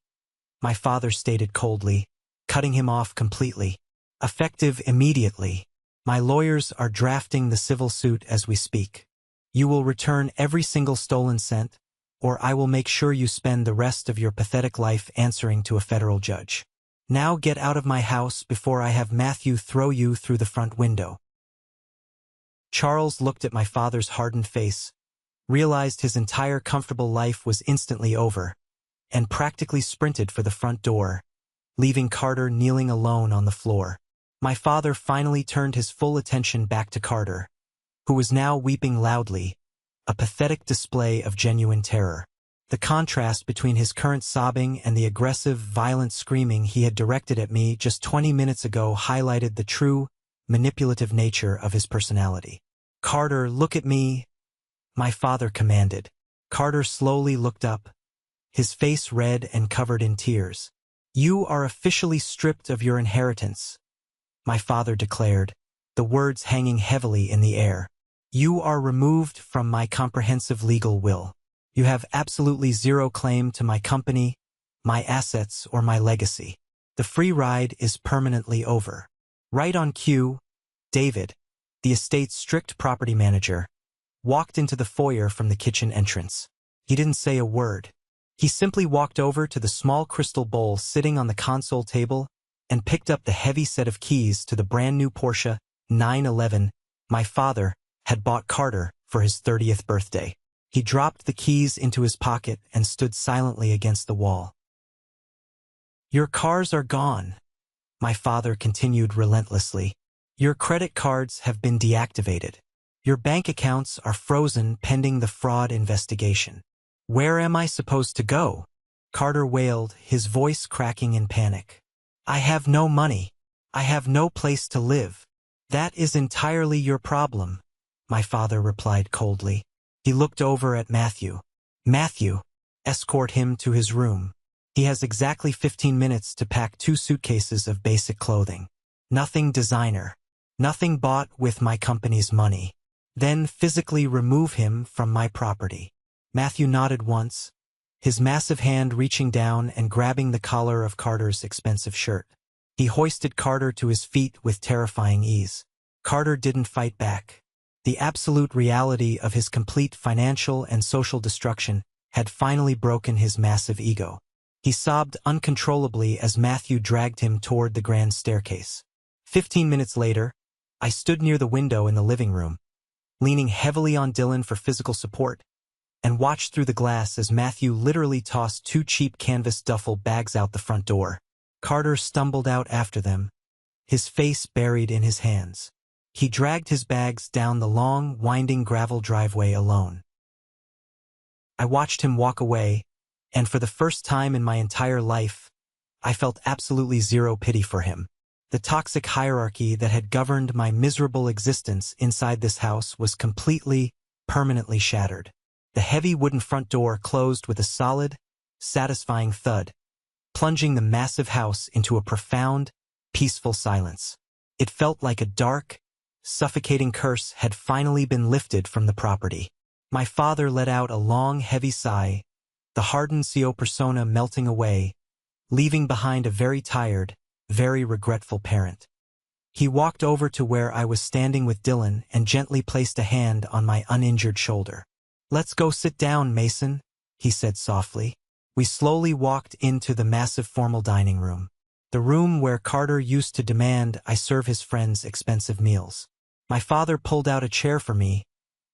my father stated coldly, cutting him off completely. Effective immediately. My lawyers are drafting the civil suit as we speak. You will return every single stolen cent, or I will make sure you spend the rest of your pathetic life answering to a federal judge. Now get out of my house before I have Matthew throw you through the front window. Charles looked at my father's hardened face, realized his entire comfortable life was instantly over, and practically sprinted for the front door, leaving Carter kneeling alone on the floor. My father finally turned his full attention back to Carter, who was now weeping loudly, a pathetic display of genuine terror. The contrast between his current sobbing and the aggressive, violent screaming he had directed at me just 20 minutes ago highlighted the true, manipulative nature of his personality. "Carter, look at me," my father commanded. Carter slowly looked up, his face red and covered in tears. "You are officially stripped of your inheritance," my father declared, the words hanging heavily in the air. "You are removed from my comprehensive legal will. You have absolutely zero claim to my company, my assets, or my legacy. The free ride is permanently over." Right on cue, David, the estate's strict property manager, walked into the foyer from the kitchen entrance. He didn't say a word. He simply walked over to the small crystal bowl sitting on the console table and picked up the heavy set of keys to the brand new Porsche 911 my father had bought Carter for his 30th birthday. He dropped the keys into his pocket and stood silently against the wall. "Your cars are gone," my father continued relentlessly. "Your credit cards have been deactivated. Your bank accounts are frozen pending the fraud investigation. Where am I supposed to go?" Carter wailed, his voice cracking in panic. "I have no money. I have no place to live." "That is entirely your problem," my father replied coldly. He looked over at Matthew. "Matthew, escort him to his room. He has exactly 15 minutes to pack 2 suitcases of basic clothing. Nothing designer. Nothing bought with my company's money. Then physically remove him from my property." Matthew nodded once, his massive hand reaching down and grabbing the collar of Carter's expensive shirt. He hoisted Carter to his feet with terrifying ease. Carter didn't fight back. The absolute reality of his complete financial and social destruction had finally broken his massive ego. He sobbed uncontrollably as Matthew dragged him toward the grand staircase. 15 minutes later, I stood near the window in the living room, leaning heavily on Dylan for physical support, and watched through the glass as Matthew literally tossed 2 cheap canvas duffel bags out the front door. Carter stumbled out after them, his face buried in his hands. He dragged his bags down the long, winding gravel driveway alone. I watched him walk away, and for the first time in my entire life, I felt absolutely zero pity for him. The toxic hierarchy that had governed my miserable existence inside this house was completely, permanently shattered. The heavy wooden front door closed with a solid, satisfying thud, plunging the massive house into a profound, peaceful silence. It felt like a dark, suffocating curse had finally been lifted from the property. My father let out a long, heavy sigh, the hardened CEO persona melting away, leaving behind a very tired, very regretful parent. He walked over to where I was standing with Dylan and gently placed a hand on my uninjured shoulder. "Let's go sit down, Mason," he said softly. We slowly walked into the massive formal dining room, the room where Carter used to demand I serve his friends expensive meals. My father pulled out a chair for me,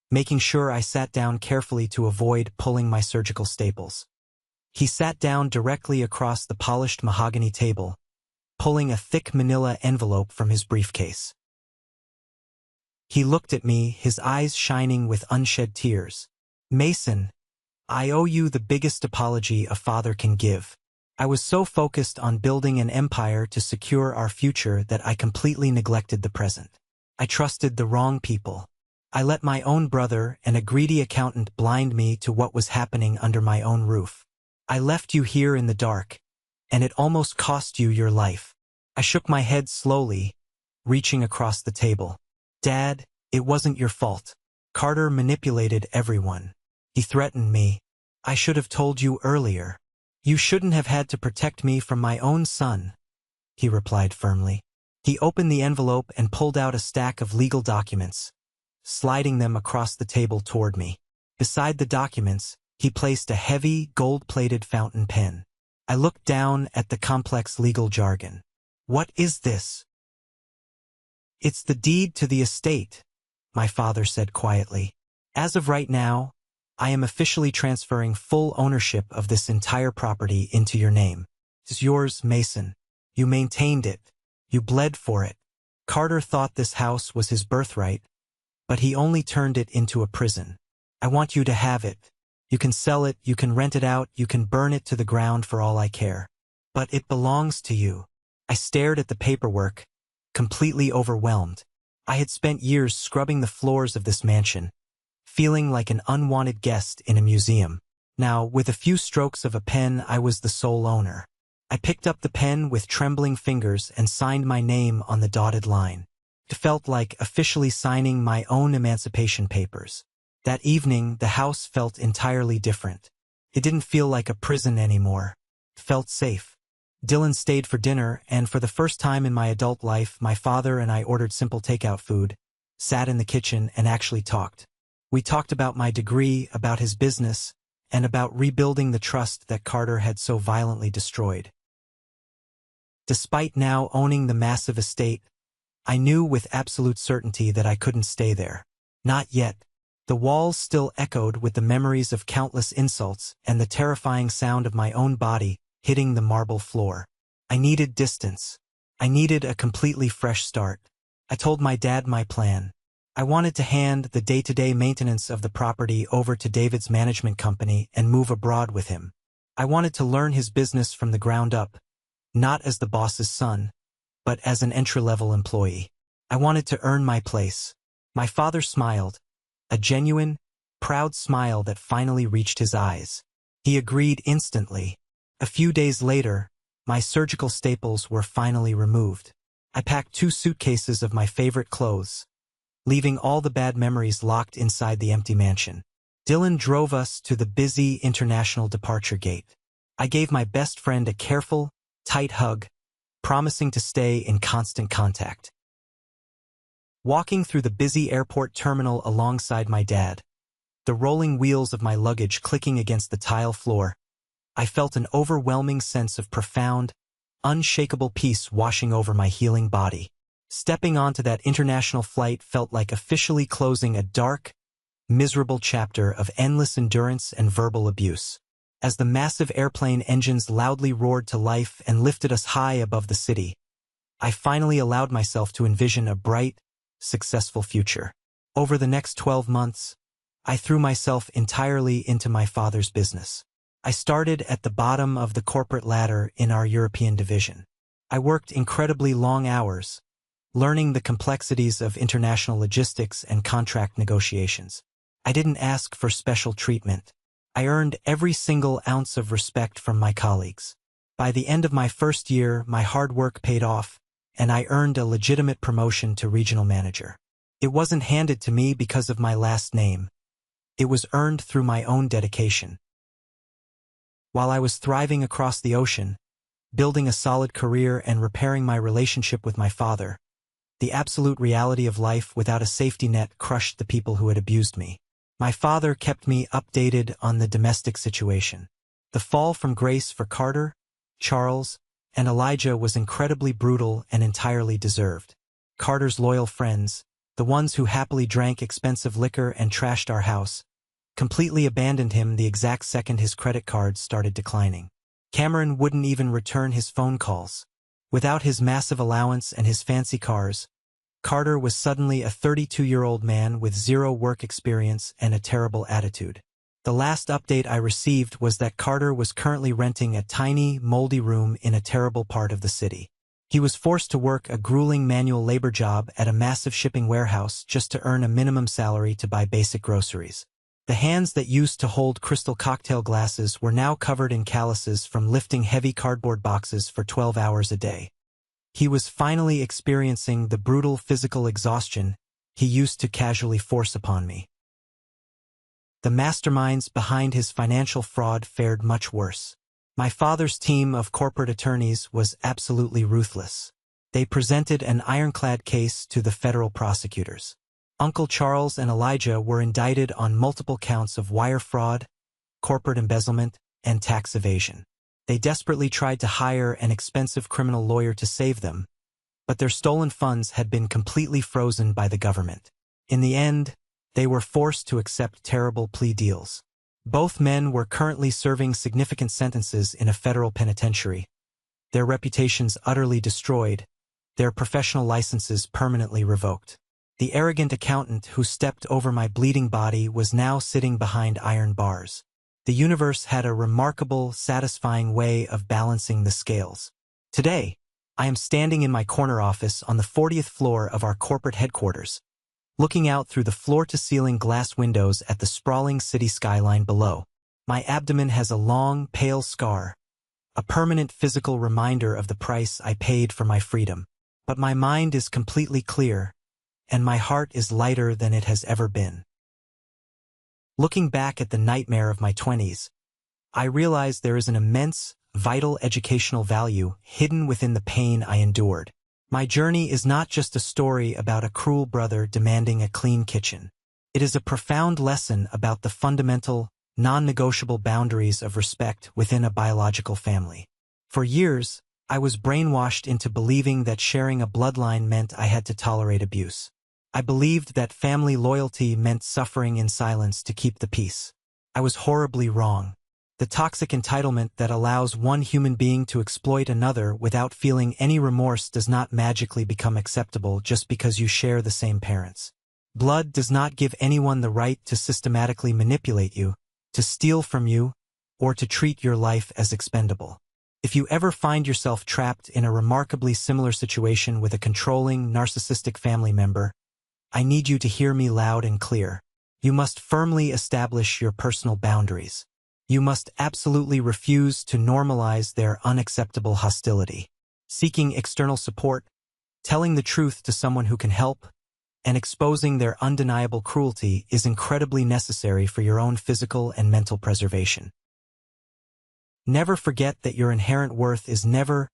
making sure I sat down carefully to avoid pulling my surgical staples. He sat down directly across the polished mahogany table, pulling a thick manila envelope from his briefcase. He looked at me, his eyes shining with unshed tears. "Mason, I owe you the biggest apology a father can give. I was so focused on building an empire to secure our future that I completely neglected the present. I trusted the wrong people. I let my own brother and a greedy accountant blind me to what was happening under my own roof. I left you here in the dark, and it almost cost you your life." I shook my head slowly, reaching across the table. "Dad, it wasn't your fault. Carter manipulated everyone. He threatened me. I should have told you earlier. You shouldn't have had to protect me from my own son," he replied firmly. He opened the envelope and pulled out a stack of legal documents, sliding them across the table toward me. Beside the documents, he placed a heavy, gold-plated fountain pen. I looked down at the complex legal jargon. "What is this?" "It's the deed to the estate," my father said quietly. "As of right now, I am officially transferring full ownership of this entire property into your name. It's yours, Mason. You maintained it. You bled for it. Carter thought this house was his birthright, but he only turned it into a prison. I want you to have it. You can sell it, you can rent it out, you can burn it to the ground for all I care. But it belongs to you. I stared at the paperwork, completely overwhelmed. I had spent years scrubbing the floors of this mansion, feeling like an unwanted guest in a museum. Now, with a few strokes of a pen, I was the sole owner. I picked up the pen with trembling fingers and signed my name on the dotted line. It felt like officially signing my own emancipation papers. That evening, the house felt entirely different. It didn't feel like a prison anymore. It felt safe. Dylan stayed for dinner, and for the first time in my adult life, my father and I ordered simple takeout food, sat in the kitchen, and actually talked. We talked about my degree, about his business, and about rebuilding the trust that Carter had so violently destroyed. Despite now owning the massive estate, I knew with absolute certainty that I couldn't stay there. Not yet. The walls still echoed with the memories of countless insults and the terrifying sound of my own body hitting the marble floor. I needed distance. I needed a completely fresh start. I told my dad my plan. I wanted to hand the day-to-day maintenance of the property over to David's management company and move abroad with him. I wanted to learn his business from the ground up, not as the boss's son, but as an entry-level employee. I wanted to earn my place. My father smiled, a genuine, proud smile that finally reached his eyes. He agreed instantly. A few days later, my surgical staples were finally removed. I packed 2 suitcases of my favorite clothes, leaving all the bad memories locked inside the empty mansion. Dylan drove us to the busy international departure gate. I gave my best friend a careful, tight hug, promising to stay in constant contact. Walking through the busy airport terminal alongside my dad, the rolling wheels of my luggage clicking against the tile floor, I felt an overwhelming sense of profound, unshakable peace washing over my healing body. Stepping onto that international flight felt like officially closing a dark, miserable chapter of endless endurance and verbal abuse. As the massive airplane engines loudly roared to life and lifted us high above the city, I finally allowed myself to envision a bright, successful future. Over the next 12 months, I threw myself entirely into my father's business. I started at the bottom of the corporate ladder in our European division. I worked incredibly long hours, learning the complexities of international logistics and contract negotiations. I didn't ask for special treatment. I earned every single ounce of respect from my colleagues. By the end of my first year, my hard work paid off, and I earned a legitimate promotion to regional manager. It wasn't handed to me because of my last name. It was earned through my own dedication. While I was thriving across the ocean, building a solid career and repairing my relationship with my father, the absolute reality of life without a safety net crushed the people who had abused me. My father kept me updated on the domestic situation. The fall from grace for Carter, Charles, and Elijah was incredibly brutal and entirely deserved. Carter's loyal friends, the ones who happily drank expensive liquor and trashed our house, completely abandoned him the exact second his credit cards started declining. Cameron wouldn't even return his phone calls. Without his massive allowance and his fancy cars, Carter was suddenly a 32-year-old man with zero work experience and a terrible attitude. The last update I received was that Carter was currently renting a tiny, moldy room in a terrible part of the city. He was forced to work a grueling manual labor job at a massive shipping warehouse just to earn a minimum salary to buy basic groceries. The hands that used to hold crystal cocktail glasses were now covered in calluses from lifting heavy cardboard boxes for 12 hours a day. He was finally experiencing the brutal physical exhaustion he used to casually force upon me. The masterminds behind his financial fraud fared much worse. My father's team of corporate attorneys was absolutely ruthless. They presented an ironclad case to the federal prosecutors. Uncle Charles and Elijah were indicted on multiple counts of wire fraud, corporate embezzlement, and tax evasion. They desperately tried to hire an expensive criminal lawyer to save them, but their stolen funds had been completely frozen by the government. In the end, they were forced to accept terrible plea deals. Both men were currently serving significant sentences in a federal penitentiary, their reputations utterly destroyed, their professional licenses permanently revoked. The arrogant accountant who stepped over my bleeding body was now sitting behind iron bars. The universe had a remarkable, satisfying way of balancing the scales. Today, I am standing in my corner office on the 40th floor of our corporate headquarters, looking out through the floor-to-ceiling glass windows at the sprawling city skyline below. My abdomen has a long, pale scar, a permanent physical reminder of the price I paid for my freedom. But my mind is completely clear, and my heart is lighter than it has ever been. Looking back at the nightmare of my 20s, I realize there is an immense, vital educational value hidden within the pain I endured. My journey is not just a story about a cruel brother demanding a clean kitchen. It is a profound lesson about the fundamental, non-negotiable boundaries of respect within a biological family. For years, I was brainwashed into believing that sharing a bloodline meant I had to tolerate abuse. I believed that family loyalty meant suffering in silence to keep the peace. I was horribly wrong. The toxic entitlement that allows one human being to exploit another without feeling any remorse does not magically become acceptable just because you share the same parents. Blood does not give anyone the right to systematically manipulate you, to steal from you, or to treat your life as expendable. If you ever find yourself trapped in a remarkably similar situation with a controlling, narcissistic family member, I need you to hear me loud and clear. You must firmly establish your personal boundaries. You must absolutely refuse to normalize their unacceptable hostility. Seeking external support, telling the truth to someone who can help, and exposing their undeniable cruelty is incredibly necessary for your own physical and mental preservation. Never forget that your inherent worth is never,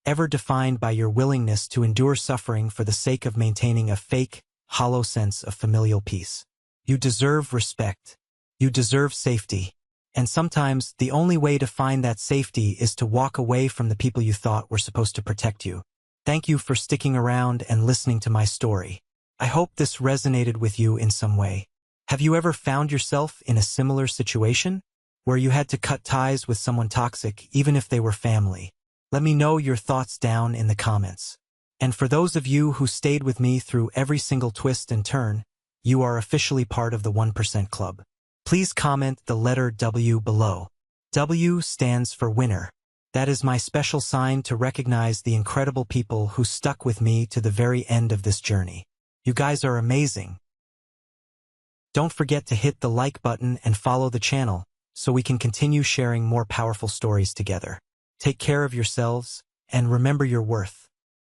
ever defined by your willingness to endure suffering for the sake of maintaining a fake, hollow sense of familial peace. You deserve respect. You deserve safety. And sometimes the only way to find that safety is to walk away from the people you thought were supposed to protect you. Thank you for sticking around and listening to my story. I hope this resonated with you in some way. Have you ever found yourself in a similar situation, where you had to cut ties with someone toxic even if they were family? Let me know your thoughts down in the comments. And for those of you who stayed with me through every single twist and turn, you are officially part of the 1% Club. Please comment the letter W below. W stands for winner. That is my special sign to recognize the incredible people who stuck with me to the very end of this journey. You guys are amazing. Don't forget to hit the like button and follow the channel so we can continue sharing more powerful stories together. Take care of yourselves and remember your worth.